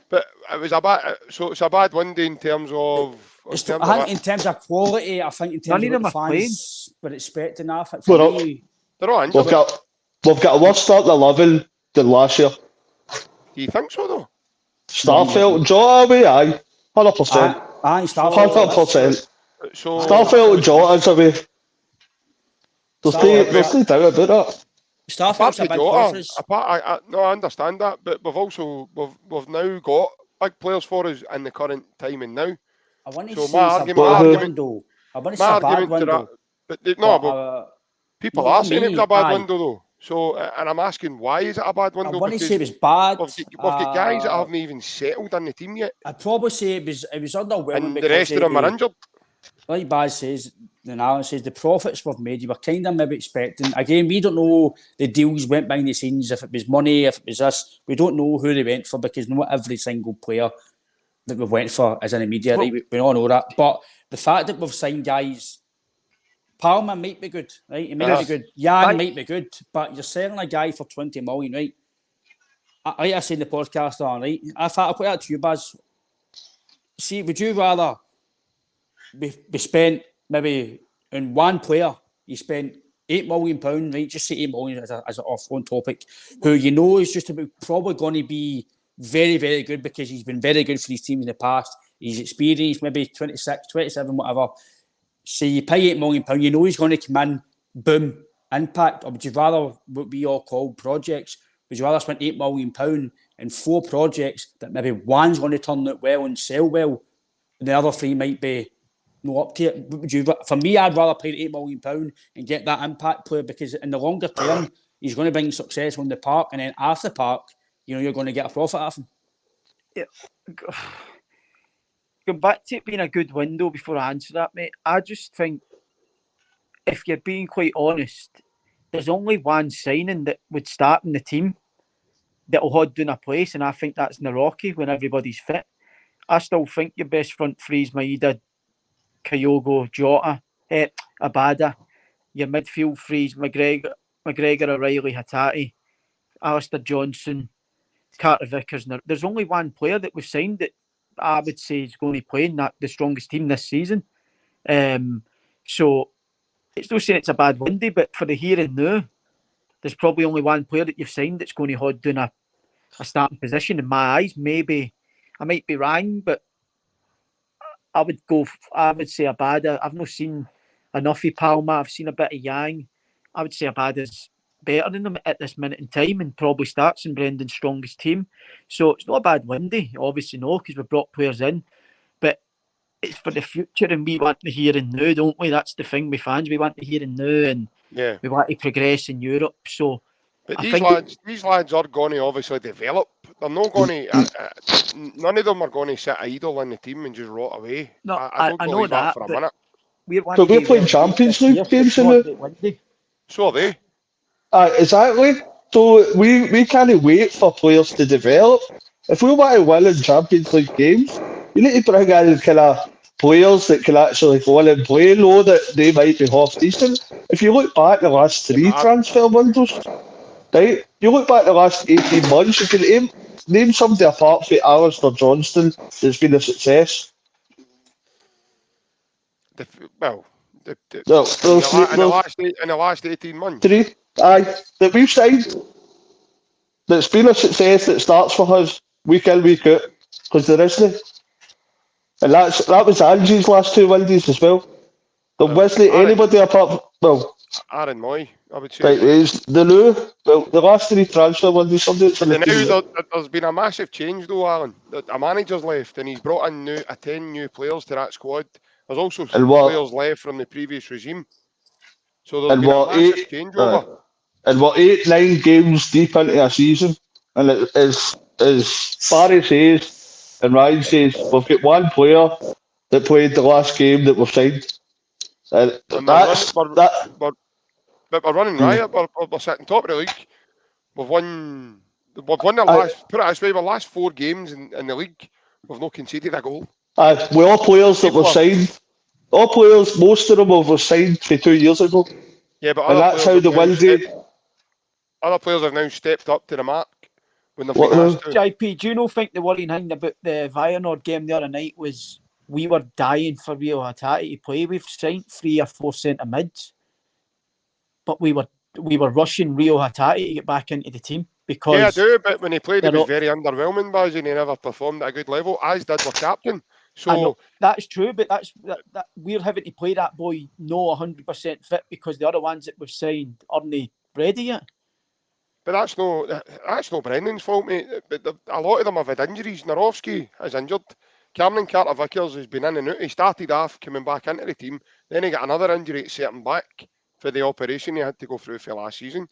But it was a bad. So it's a bad window in terms of. I think in terms of quality, I think in terms of the fans were expecting that. They're all injured. We've got a worse start to 11 than last year. Do you think so though? Starfelt and Jota away, aye. 100%. Aye, Starfelt. 100%. Starfelt and Jota is away. There's no doubt about that. Starfelt's a big player for us. I understand that, but we've now got big players for us in the current timing now. I want to say it's a bad window. I want to say a bad window. But people are saying it was a bad window though. So, and I'm asking, why is it a bad window? I want to say it was bad. We've got guys that haven't even settled in the team yet. I'd probably say it was underwhelming. And the rest of them are injured. Like Baz says, Alan says, the profits we've made, you were kind of maybe expecting. Again, we don't know the deals went behind the scenes, if it was money, if it was this. We don't know who they went for because not every single player that we went for is in the media. Right? We all know that. But the fact that we've signed guys, Palmer might be good, right? He might be good. Jan might be good, but you're selling a guy for 20 million, right? Like I said in the podcast, right? I thought I'll put that to you, Baz. See, would you rather be spent maybe in one player? You spent £8 million, right? Just say 8 million as an off-on topic, who you know is just about probably going to be very, very good because he's been very good for his team in the past. He's experienced, maybe 26, 27, whatever. Say you pay £8 million, you know he's going to come in, boom, impact. Or would you rather what we all call projects? Would you rather spend £8 million in 4 projects that maybe one's going to turn out well and sell well, and the other 3 might be no up to it? Would you? For me, I'd rather pay £8 million and get that impact player because in the longer term, he's going to bring success on the park, and then after the park, you know you're going to get a profit out of him. Yeah. Going back to it being a good window before I answer that, mate, I just think, if you're being quite honest, there's only one signing that would start in the team that will hold down a place, and I think that's Naroki when everybody's fit. I still think your best front three is Maeda, Kyogo, Jota, Abada. Your midfield three is McGregor, O'Reilly, Hatate, Alistair Johnson, Carter Vickers. There's only one player that we've signed that I would say is going to play in the strongest team this season. So it's not saying it's a bad window, but for the here and now, there's probably only one player that you've signed that's going to hold down a starting position in my eyes. Maybe I might be wrong, but I would say Abada. I've not seen enough of Palma. I've seen a bit of Yang. I would say Abada's better than them at this minute in time and probably starts in Brendan's strongest team. So it's not a bad window, obviously no, because we've brought players in. But it's for the future and we want the here and now, don't we? That's the thing with fans. We want the here and now and we want to progress in Europe. So but these lads are going to obviously develop. They're not going to... none of them are going to sit idle in the team and just rot away. No, I don't know that for a minute. So we're playing Champions League games in it? So are they. Exactly. So we can't wait for players to develop. If we want to win in Champions League games, you need to bring in kind of players that can actually go in and play, know that they might be half decent. If you look back the last 3 transfer windows, right? You look back the last 18 months, you can name somebody apart from Alistair Johnston that's been a success. In the last 18 months. 3, that we've signed, that's been a success that starts for us week in, week out, because there isn't. And that was Angie's last 2 windows as well. There wasn't anybody apart from, Aaron Moy, I would say. Right, the last 3 transfer windows, somebody that's in the team. There's been a massive change though, Alan. A manager's left and he's brought in 10 new players to that squad. There's also some players left from the previous regime. So there's been a massive changeover. And we're 8-9 games deep into a season. And as Barry says, and Ryan says we've got one player that played the last game that we've signed. And That's that. but we're running riot. We're sitting top of the league. We've won the last. Put it this way: the last 4 games in the league, we've not conceded a goal. With all players that we've signed, all players, most of them were signed for 2 years ago. Yeah, but and that's how the win did. Other players have now stepped up to the mark when they've been asked to. JP, do you not think the worrying thing about the Feyenoord game the other night was we were dying for Reo Hatate to play? We've signed 3 or 4 centre mids, but we were rushing Reo Hatate to get back into the team because I do. But when he played, it was very underwhelming, Baz, and he never performed at a good level, as did our captain. So that's true, but that we're having to play that boy 100% fit because the other ones that we've signed aren't ready yet. But that's no Brendan's fault, mate. But a lot of them have had injuries. Narovsky is injured. Cameron Carter-Vickers has been in and out. He started off coming back into the team. Then he got another injury to set him back for the operation he had to go through for last season.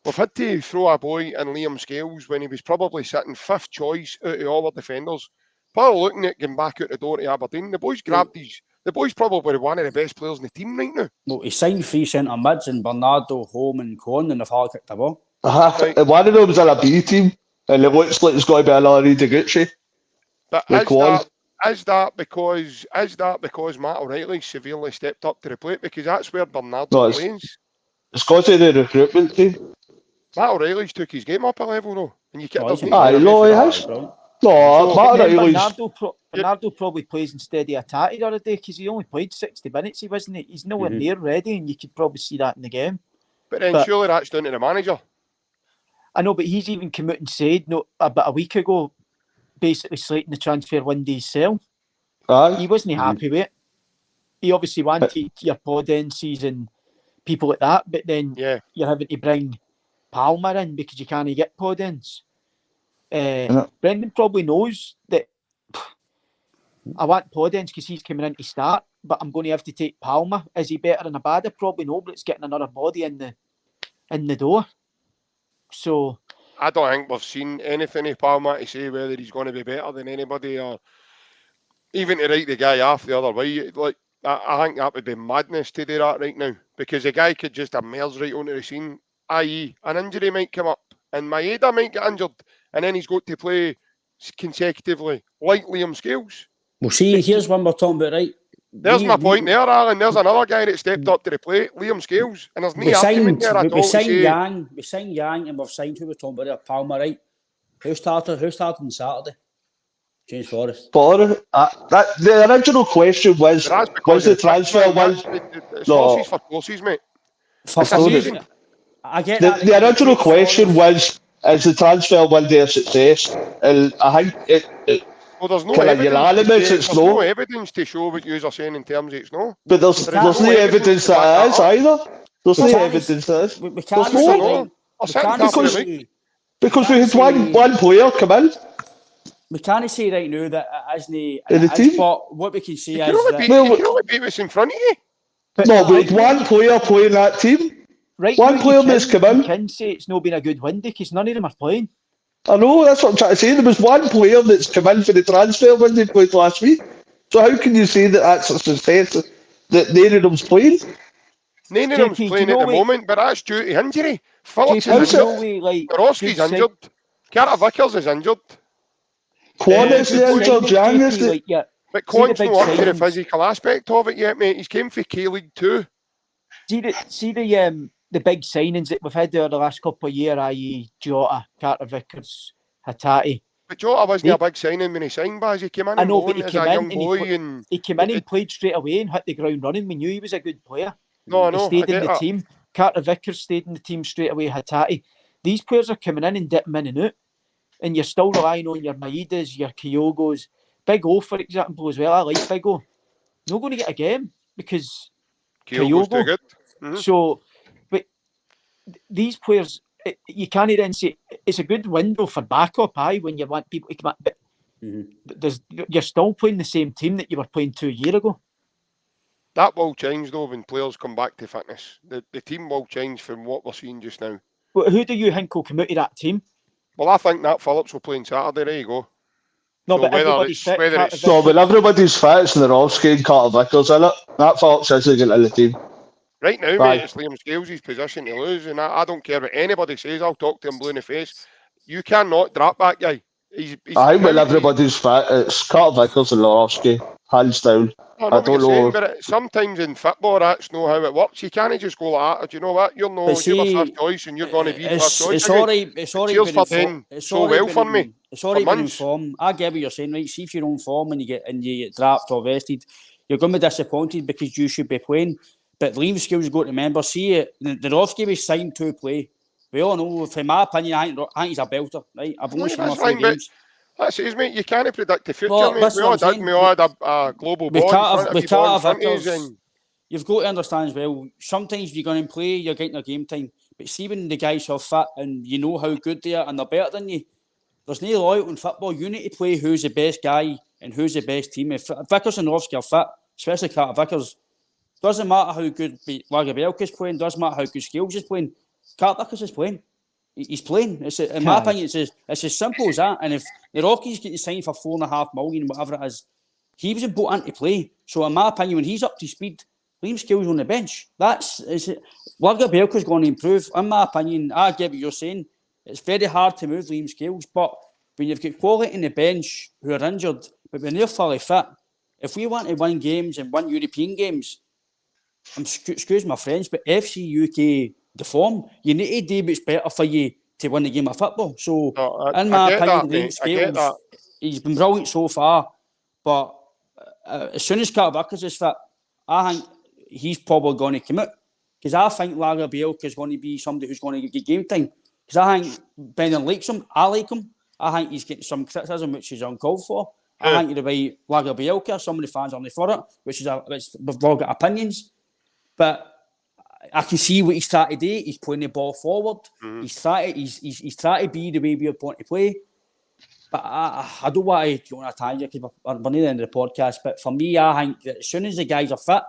We've had to throw a boy in Liam Scales when he was probably sitting 5th choice out of all our defenders. Probably looking at getting back out the door to Aberdeen. The boy's grabbed these. The boy's probably one of the best players in the team right now. Well, he signed 3 centre mids in Bernardo, Home and Cohen, and they've all kicked the ball. Right. One of them was in a B team, and it looks like it's got to be another Reed Gucci. But is that because Matt O'Reilly severely stepped up to the plate? Because that's where Bernardo plays. It's got to the recruitment team. Matt O'Reilly's took his game up a level, though. And you can't. He has. No, Matt O'Reilly's. Bernardo probably plays instead of Hatate the other day because he only played 60 minutes. He wasn't. He's nowhere near ready, and you could probably see that in the game. But then surely that's down to the manager. I know, but he's even come out and said about a week ago, basically slating the transfer window himself. He wasn't happy with it. He obviously wanted your Podence and people like that, but then you're having to bring Palmer in because you can't get Podence. Brendan probably knows that I want Podence because he's coming in to start, but I'm going to have to take Palmer. Is he better than Abada? Probably no, but it's getting another body in the door. So I don't think we've seen anything of Palmer to say whether he's going to be better than anybody or even to write the guy off the other way. Like I think that would be madness to do that right now because the guy could just emerge right onto the scene, i.e. an injury might come up and Maeda might get injured and then he's got to play consecutively like Liam Scales. Well, see, here's one we're talking about, right? There's my point there, Alan. There's another guy that stepped up to the plate, Liam Scales, and there's no argument there at all. We signed Yang, and we've signed who we're talking about, Palmer, right? Who started on Saturday? James Forrest. The original question was the transfer was horses for courses, mate. I get that. The original question was, is the transfer window a success? And I think well, there's no evidence. There's no evidence to show what you are saying in terms of it's no. But there's no evidence that it is either. There's no evidence that it is. We can't say because we had one player come in. We can't say right now that it isn't in the team. But what we can say is you can only beat what's in front of you. No, we had one player playing that team. Right, one player that's come in. You can say it's not been a good window because none of them are playing. I know, that's what I'm trying to say. There was one player that's come in for the transfer when they played last week. So how can you say that that's a success that none of them's playing? None of them's playing at the moment, but that's due to injury. Phillips is injured. Roski's injured. Carter-Vickers is injured. Quan is injured. Yang is But Quan's not up to the physical aspect of it yet, mate. He's came for K-League 2. See the big signings that we've had over the last couple of years, i.e. Jota, Carter-Vickers, Hatate. But Jota wasn't a big signing when he signed, Baz. He came in I know, but as a young boy. He came in and played straight away and hit the ground running. We knew he was a good player. No, he stayed in the team. Carter-Vickers stayed in the team straight away, Hatate. These players are coming in and dipping in and out. And you're still relying on your Maedas, your Kyogos. Big O, for example, as well. I like Big O. Not going to get a game because Kyogo's too good. Mm-hmm. So, but these players, you can't then say it's a good window for backup, when you want people to come up. But you're still playing the same team that you were playing 2 years ago. That will change though when players come back to fitness. The team will change from what we're seeing just now. Well, who do you think will come out of that team? Well, I think Nat Phillips will play on Saturday. There you go. No, So but whether everybody's it's fit. whether Carter it's No, Vickers. when everybody's fit, it's Nerowski and Carter Vickers in it. That Fox isn't getting in the team. right now, Aye. mate, it's Liam Scales' position to lose, and I don't care what anybody says. I'll talk to him blue in the face. You cannot drop that guy. He's Aye, when now. everybody's fit, it's Carter Vickers and Nerowski, hands down. I I know what you're don't saying, know. but sometimes in football, that's not how it works. You can't just go like that. Do you know what? You're But no, you're my see, first choice, and you're going to be first choice it's again. all right. It's all right Cheers being for in form. doing It's so all right well for being me in. It's all for right being in months. form. I get what you're saying, right? See if you're on form and you get drafted or vested, you're going to be disappointed because you should be playing. But Liam Skills got to remember. See it. The Rovsky was signed to play. We all know, from my opinion, I think he's a belter. Right? I've only Aye, seen him a that's few fine, but games. that's it, mate. You can't predict the future, Well, mate. that's We what all I'm did. saying. We all had a global ball in front of you, ball in front of us, and You've got to understand as well, sometimes you're going to play, you're getting your game time. But see when the guys are fit and you know how good they are and they're better than you, there's no loyalty in football. You need to play who's the best guy and who's the best team. If Vickers and Rovsky are fit, especially Carter Vickers, doesn't matter how good Lagerbielke is playing, doesn't matter how good Scales is playing, Carter Vickers is playing. He's playing. In my opinion, it's as simple as that. And if the Rockies getting signed for $4.5 million, whatever it is, he was brought in to play. So in my opinion, when he's up to speed, Liam Scales on the bench. Lagerbielke's going to improve. In my opinion, I get what you're saying. It's very hard to move Liam Scales, but when you've got quality in the bench who are injured, but when they're fully fit, if we want to win games and win European games, excuse my French, but FC UK the form, you need to do what's better for you to win the game of football. So, in my get opinion, that, Liam mate. I get Scales, that. he's been brilliant so far, but as soon as Carter Vickers is fit, I think he's probably going to commit. Because I think Lagerbielke is going to be somebody who's going to get game time. Because I think Brendan likes him. I like him. I think he's getting some criticism which is uncalled for. I think you'd be Lagerbielke. Some of the fans aren't for it, which we've all got opinions. But I can see what he's trying to do. He's putting the ball forward. Mm-hmm. He's trying to be the way we want to play. But I don't want to go on a tangent because we're near the end of the podcast. But for me, I think that as soon as the guys are fit,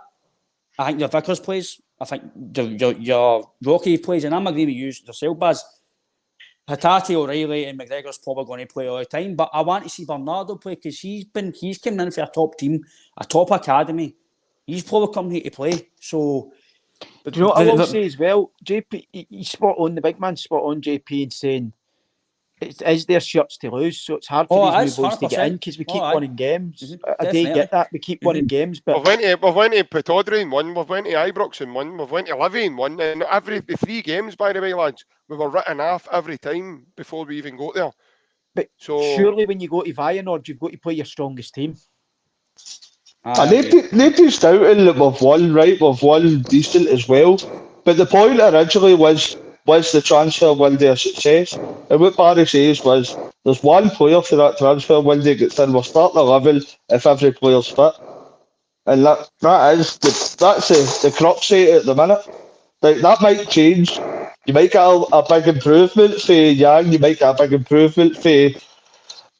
I think your Vickers plays. I think your Rocky plays. And I'm agreeing with you yourself, Baz. Hatate, O'Reilly and McGregor's probably going to play all the time. But I want to see Bernardo play because he's come in for a top team, a top academy. He's probably come here to play. So... But do you know what I will say as well? JP, he's spot on, the big man's spot on, JP, in saying it is their shirts to lose, so it's hard for these new boys to get in because we keep winning games. I do get that, we keep winning games, but we've went to Pataudry and won, we've went to Ibrox and won, we've went to Livy and won, and the 3 games, by the way, lads, we were written off every time before we even got there. But surely when you go to Feyenoord, you've got to play your strongest team. Nobody's doubting that we've won, right? We've won decent as well. But the point originally was the transfer window a success? And what Barry says was, there's one player for that transfer window gets in. We're starting 11 if every player's fit. And that's the crux of it at the minute. Like, that might change. You might get a big improvement for Yang, you might get a big improvement for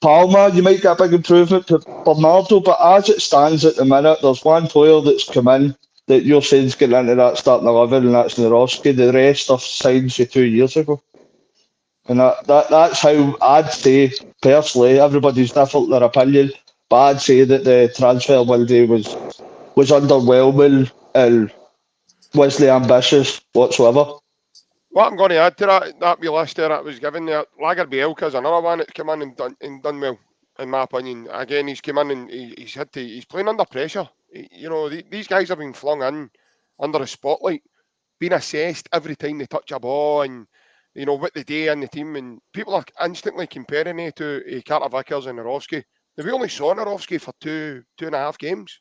Palmer, you might get a big improvement to Bernardo, but as it stands at the minute, there's one player that's come in that you're saying's getting into that starting 11, and that's Nerowski. The rest are signed for 2 years ago. And that's how I'd say, personally, everybody's different their opinion, but I'd say that the transfer window was underwhelming and wasn't ambitious whatsoever. What I'm going to add to that wee list there that was given there, Lagerbielke is another one that's come in and done well, in my opinion. Again, he's come in and he's playing under pressure. These guys have been flung in under the spotlight, being assessed every time they touch a ball, and what they do in the team, and people are instantly comparing it to Carter Vickers and Nerowski. We only saw Nerowski for 2.5 games.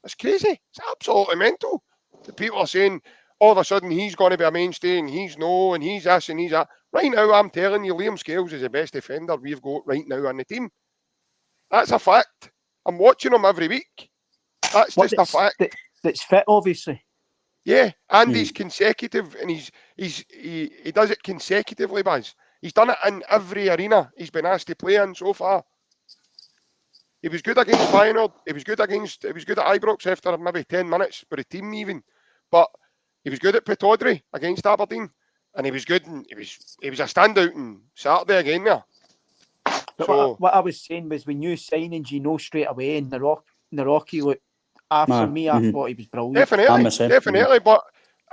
That's crazy. It's absolutely mental. The people are saying, all of a sudden, he's going to be a mainstay, and he's this, and he's that. Right now, I'm telling you, Liam Scales is the best defender we've got right now on the team. That's a fact. I'm watching him every week. That's just a fact. That's fit, obviously. Yeah, and he's consecutive, and he does it consecutively, Baz. He's done it in every arena he's been asked to play in so far. He was good against Feyenoord. He was good at Ibrox after maybe 10 minutes for the team even, but he was good at Pataudry against Aberdeen, and he was good. And he was a standout on Saturday again there. But So what I was saying was, when new signings, you know straight away, and the Rocky look. For me, I thought he was brilliant. definitely. But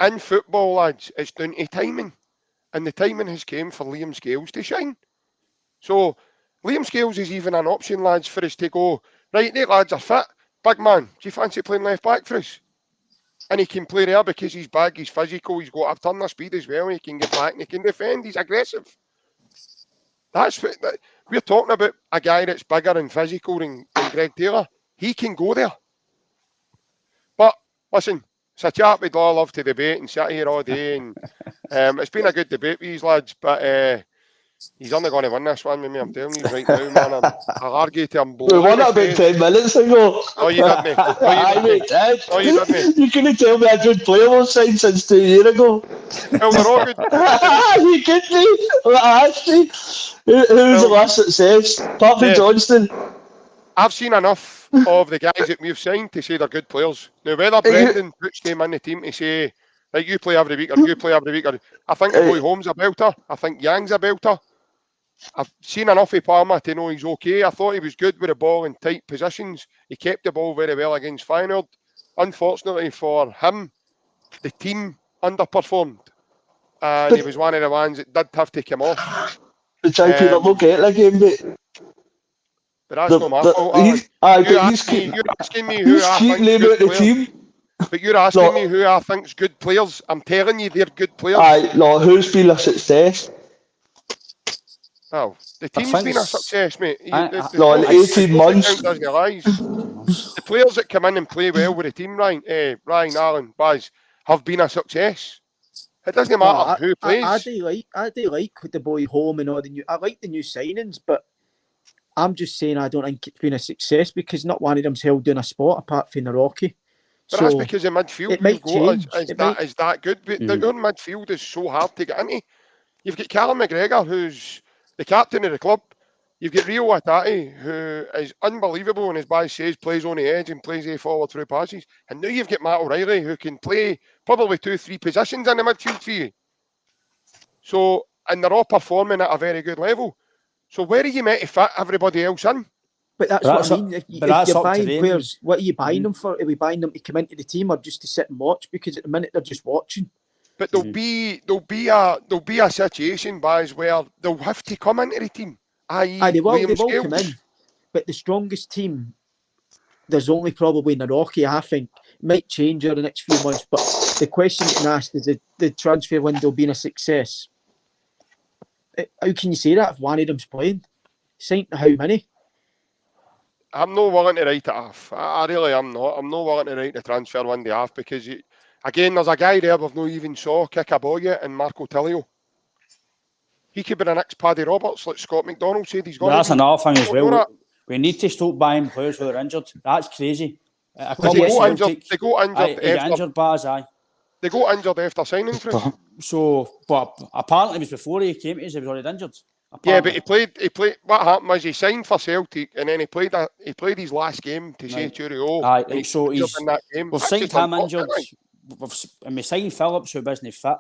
in football, lads, it's down to timing, and the timing has came for Liam Scales to shine. So Liam Scales is even an option, lads, for us to go, right, they lads are fit. Big man, do you fancy playing left back for us? And he can play there because he's big, he's physical, he's got a ton of speed as well, he can get back and he can defend, he's aggressive. That's what we're talking about, a guy that's bigger and physical than Greg Taylor. He can go there. But listen, it's a chat we'd all love to debate and sit here all day, and it's been a good debate with these lads, but he's only going to win this one with me, I'm telling you right now, man. I'll argue to him. We won it about 10 minutes ago. No, you didn't. No, you didn't. You couldn't tell me a good player was signed since 2 years ago. Well, they're all good. You kidding me? Who's the last success? Apart from Johnston. I've seen enough of the guys that we've signed to say they're good players. Now, whether Brendan puts them in the team to say, like, you play every week, or you play every week, or I think Boy Holmes a belter. I think Yang's a belter. I've seen enough of Palmer to know he's okay. I thought he was good with the ball in tight positions. He kept the ball very well against Feyenoord. Unfortunately for him, the team underperformed. And he was one of the ones that did have to come off. The champion that will get the game, mate. But that's not my fault. You're asking me who I think's good players. Team. But you're asking me who I think's good players. I'm telling you they're good players. Who's been a success? Oh, the team's been a success, mate. In 18 months. The players that come in and play well with the team, Ryan, Allen, Baz, have been a success. It doesn't matter who plays. I do like the Boy Home and all the new. I like the new signings, but I'm just saying I don't think it's been a success because not one of them's held down a spot apart from the Rocky. But that's because the midfield you've got is that good. But your midfield is so hard to get into. You've got Callum McGregor, who's the captain of the club. You've got Reo Hatate, who is unbelievable and, as Baz says, plays on the edge and plays a forward through passes. And now you've got Matt O'Reilly, who can play probably 2-3 positions in the midfield for you. So, and they're all performing at a very good level. So where are you meant to fit everybody else in? But that's what I mean. If you're buying players, what are you buying them for? Are we buying them to come into the team or just to sit and watch? Because at the minute they're just watching. But there'll be a situation, Baz, where they'll have to come into the team. They will come in. But the strongest team, there's only probably Naroki, I think. Might change over the next few months. But the question getting asked is the transfer window being a success. How can you say that if one of them's playing? Signed how many? I'm not willing to write it off. I really am not. I'm not willing to write the transfer window off because, again, there's a guy there we've not even saw kick a ball yet in Marco Tillio. He could be the next Paddy Roberts, like Scott McDonald said he's going to be. That's another thing as well. We need to stop buying players who are injured. That's crazy. They go injured after signing for us. So, but apparently it was before he came to us, he was already injured. Apparently. Yeah, but he played. What happened was he signed for Celtic and then he played his last game to say Cheerio. So he's in that game. We've signed him injured. And we signed Phillips, who wasn't fit.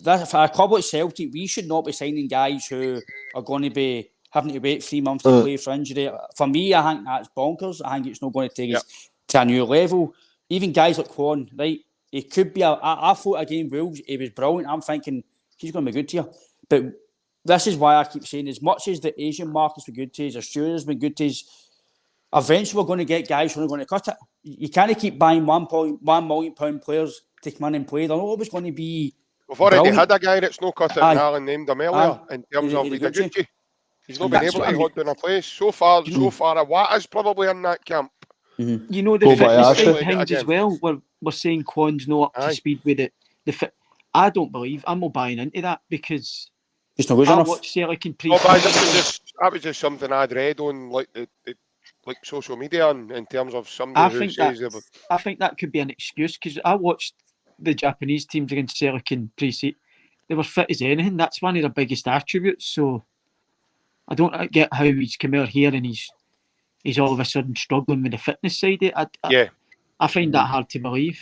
For a club like Celtic, we should not be signing guys who are going to be having to wait 3 months to play for injury. For me, I think that's bonkers. I think it's not going to take us to a new level. Even guys like Kwon, right? He could be. I thought against Wolves, he was brilliant. I'm thinking he's going to be good here. But this is why I keep saying, as much as the Asian markets were good to us, Australia's been good to us, eventually we're going to get guys who are going to cut it. You can't keep buying £1 million players to come in and play. They're not always going to be. We've already had a guy that's no cut it, and Alan named him earlier, in terms of Gucci. He's not been able to hold down a place. So far, Wat is probably in that camp. Mm-hmm. You know, the fitness side of things as well, we're saying Kwon's not up to speed with it. I don't believe, I'm not buying into that because I watched Celtic in that was just something I'd read on like social media in terms of somebody who says I think that could be an excuse because I watched the Japanese teams against Celtic in pre-season. They were fit as anything. That's one of their biggest attributes. So I don't get how he's come out here and he's all of a sudden struggling with the fitness side. I find that hard to believe.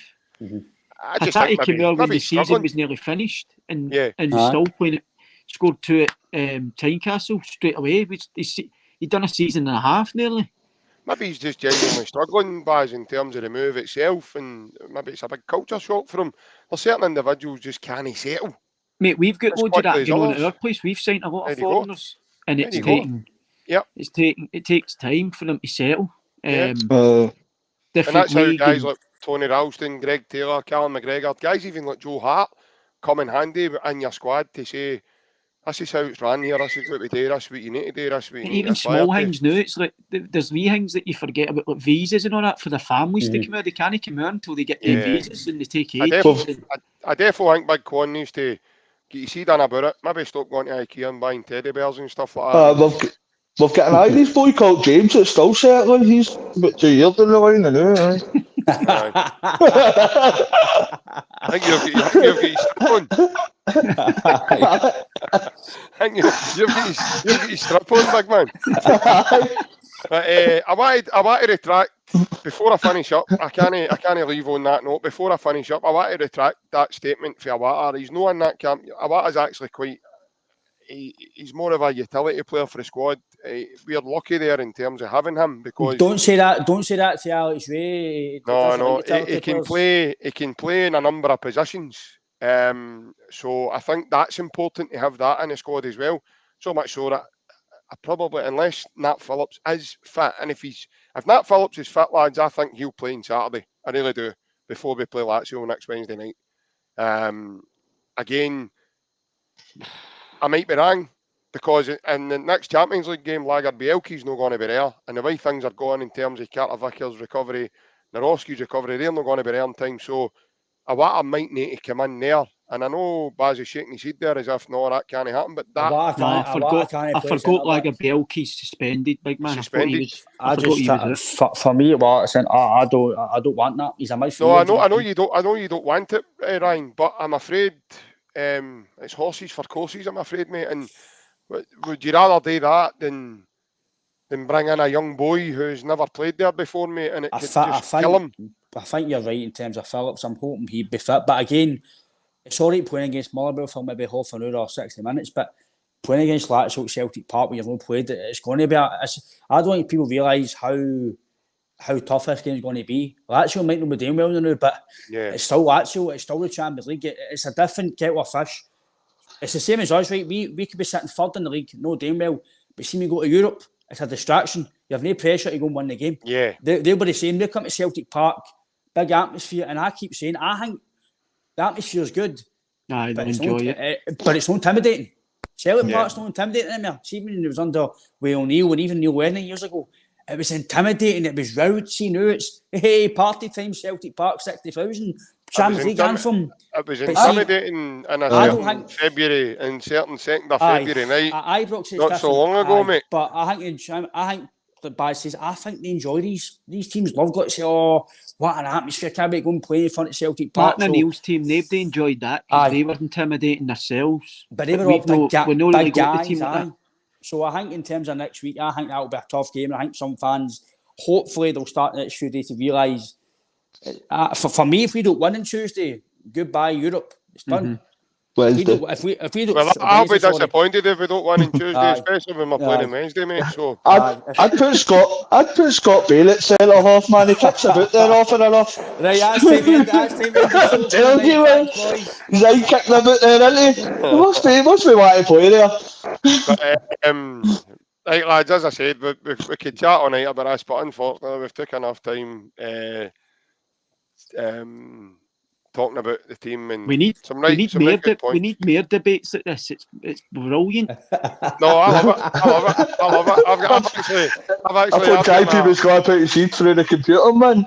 I just think came out when the season was nearly finished and still playing it. scored 2 at Tynecastle straight away. He'd done a season and a half nearly. Maybe he's just genuinely struggling, Baz, in terms of the move itself, and maybe it's a big culture shock for him. There's certain individuals just can't settle. Mate, we've got As loads of that quickly as going on at others. our place. We've signed a lot There of you go. foreigners, and There it's you go. taking. Yep. It takes time for them to settle. Yeah. Uh, And Different that's how league. guys like Tony Ralston, Greg Taylor, Callum McGregor, guys even like Joe Hart come in handy in your squad to say, this is how it's run here, this is what we do, this is what you need to do, this is what you And need even to aspire small to. things now, it's like there's wee things that you forget about, like visas and all that for the families to come out. They can't come out until they get their Yeah. visas, and they take I ages. definitely think Big Con needs to get your seed on about it. Maybe stop going to IKEA and buying teddy bears and stuff like that. we've got an Irish boy called James that's still settling. He's about 2 years down the line now. I think you've got your strip on. I think you've got your strip on, big man. But, I want to retract before I finish up. I can't leave on that note. Before I finish up, I want to retract that statement for Awata. He's not in that camp. Awata's actually quite. He's more of a utility player for the squad. We're lucky there in terms of having him because. Don't say that to Alex Ray. No, he can play. He can play in a number of positions. So I think that's important to have that in the squad as well. So much so that I probably, unless Nat Phillips is fit, and if Nat Phillips is fit, lads, I think he'll play on Saturday. I really do. Before we play Lazio next Wednesday night. Again, I might be wrong because in the next Champions League game, Lager Bielki's not going to be there, and the way things are going in terms of Carter Vickers' recovery, Narowski's recovery, they're not going to be there in time. So Awata might need to come in there. And I know Baz is shaking his head there as if no, that can't happen. But that I forgot Lager Bielki's suspended, big man. Suspended. For me, I don't want that. He's a midfielder. No, I know you don't want it, Ryan. But I'm afraid it's horses for courses. I'm afraid, mate. And would you rather do that than bring in a young boy who's never played there before, mate, and it could just kill him? I think you're right in terms of Phillips. I'm hoping he'd be fit. But again, it's all right playing against Motherwell for maybe half an hour or 60 minutes, but playing against Lazio at Celtic Park when you've not played it, it's going to be I don't think people realise how tough this game is going to be. Lazio might not be doing well now, but it's still Lazio, it's still the Champions League. It's a different kettle of fish. It's the same as us, right? We could be sitting third in the league, no doing well, but see me go to Europe, it's a distraction. You have no pressure to go and win the game. Yeah. They'll be the same. They come to Celtic Park, big atmosphere, and I keep saying, I think the atmosphere is good. I enjoy it. But it's not intimidating. Celtic Park's not intimidating anymore. See, when it was under O'Neill and even Neil Lennon years ago, it was intimidating. It was rowdy. See, now it's, hey, party time, Celtic Park, 60,000. Champions League anthem. It was intimidating in February, in certain 2nd of February night. Not so long ago, mate. But I think the Baz says, I think they enjoy these teams. Love got to say, oh, what an atmosphere! Can't we go and play in front of Celtic Park? Martin O'Neill's team, they enjoyed that because they were intimidating themselves. But they were all big guys. So I think in terms of next week, I think that'll be a tough game. I think some fans, hopefully, they'll start next Tuesday to realise. For me, if we don't win on Tuesday, goodbye Europe. It's done. If we don't, I'll be disappointed if we don't win on Tuesday, especially when we're playing on Wednesday, mate. So I'd put Scott Bale at centre half, man. He kicks about there often enough. Right, that's time. I'm telling you, man. He's like kicking about there, isn't he? He must be wanting to play there. But, right, lads, as I said, we could chat all night about this, but unfortunately, we've taken enough time. Talking about the team and we need more debates like this. It's brilliant. No, I love it. I've actually. I thought Guy P was going to put his seat through the computer, man.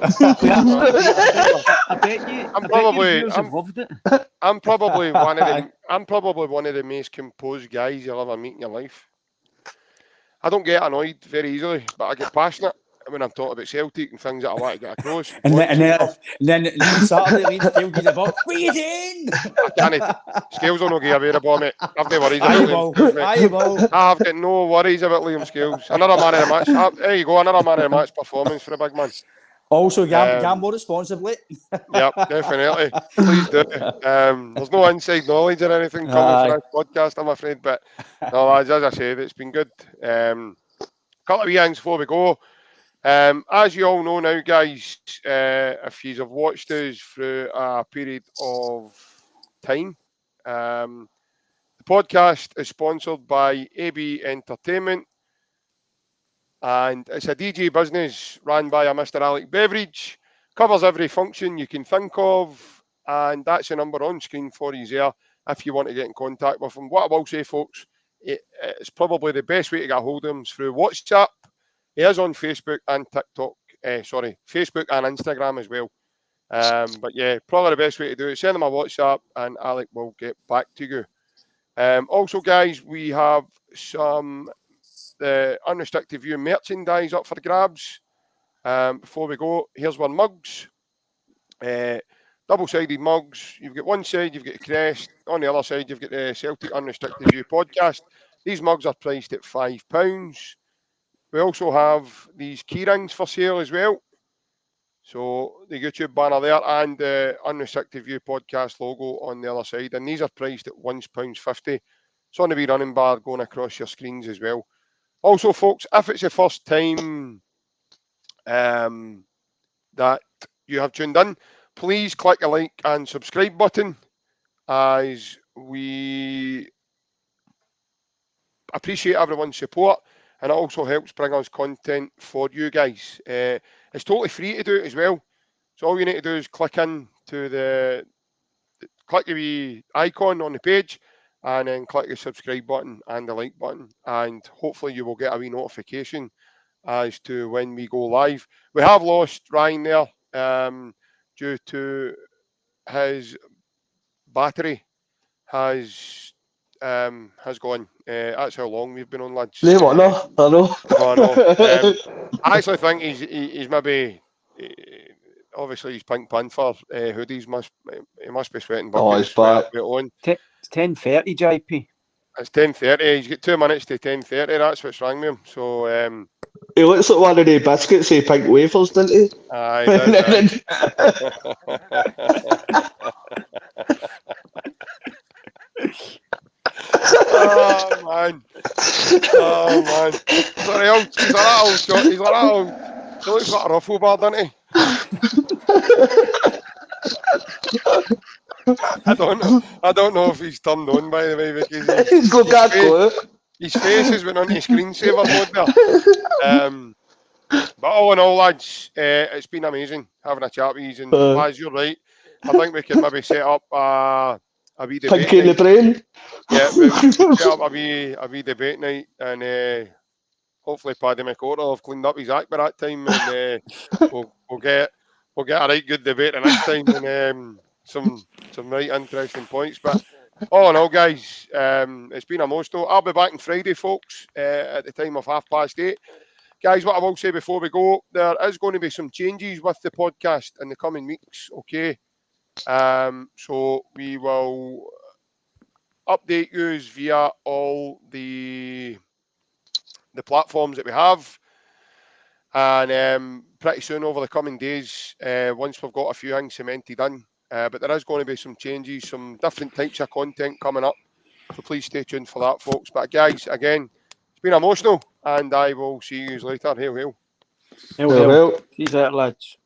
I bet you loved it. I'm probably one of the most composed guys you'll ever meet in your life. I don't get annoyed very easily, but I get passionate when I'm talking about Celtic and things that I want to get across. And then Saturday, Leeds Celtic about, what are you doing? I can't. Scales will not give away the ball, mate. I've no worries about Liam. I've got no worries about Liam Scales. Another man of the match. There you go, another man of the match performance for a big man. Also, gamble responsibly. Yep, definitely. Please do. There's no inside knowledge or anything coming from this podcast, I'm afraid. But no, as I said, it's been good. Couple of wee things before we go. As you all know now, guys, if you have watched us through a period of time, the podcast is sponsored by AB Entertainment, and it's a DJ business run by a Mr. Alec Beveridge. Covers every function you can think of, and that's the number on screen for you there if you want to get in contact with him. What I will say, folks, it's probably the best way to get a hold of him is through WhatsApp. He is on Facebook and TikTok. Facebook and Instagram as well. But yeah, probably the best way to do it. Send him a WhatsApp and Alec will get back to you. Also, guys, we have some the Unrestricted View merchandise up for grabs. Before we go, here's one mugs. Double-sided mugs. You've got one side, you've got the crest. On the other side, you've got the Celtic Unrestricted View podcast. These mugs are priced at £5. We also have these key rings for sale as well. So the YouTube banner there and the Unrestricted View podcast logo on the other side. And these are priced at £1.50. It's on the wee running bar going across your screens as well. Also, folks, if it's the first time that you have tuned in, please click the like and subscribe button, as we appreciate everyone's support, and it also helps bring us content for you guys. It's totally free to do it as well. So all you need to do is click the wee icon on the page, and then click the subscribe button and the like button, and hopefully you will get a wee notification as to when we go live. We have lost Ryan there due to his battery has gone. That's how long we've been on, lads. I know. I actually think he's maybe obviously his Pink Panther hoodies must be sweating buckets. Oh, he's back. It's 10:30, JP. It's 10:30. He's got 2 minutes to 10:30. That's what's wrong with him. So he looks like one of the biscuits, pink wafers, doesn't he? Aye, does. Oh man. Sorry, he's like that old. He looks like a ruffle bar, doesn't he? I don't know if he's turned on, by the way, because his face has went onto screensaver mode there. But all in all, lads, it's been amazing having a chat with you. And lads, you're right. I think we can maybe set up a wee debate night. The brain. Yeah, we'll set up a wee debate night, and hopefully Paddy McCourt will have cleaned up his act by that time, and we'll get a right good debate the next time, and some right interesting points. But all in all, guys, it's been a mosto. I'll be back on Friday, folks, at the time of 8:30. Guys, what I will say before we go, there is going to be some changes with the podcast in the coming weeks, okay? So we will update you via all the platforms that we have, and pretty soon over the coming days, once we've got a few things cemented in, but there is going to be some changes, some different types of content coming up, so please stay tuned for that, folks. But guys, again, it's been emotional, and I will see you later. Hail, hail. Hail, hail. See you later, lads.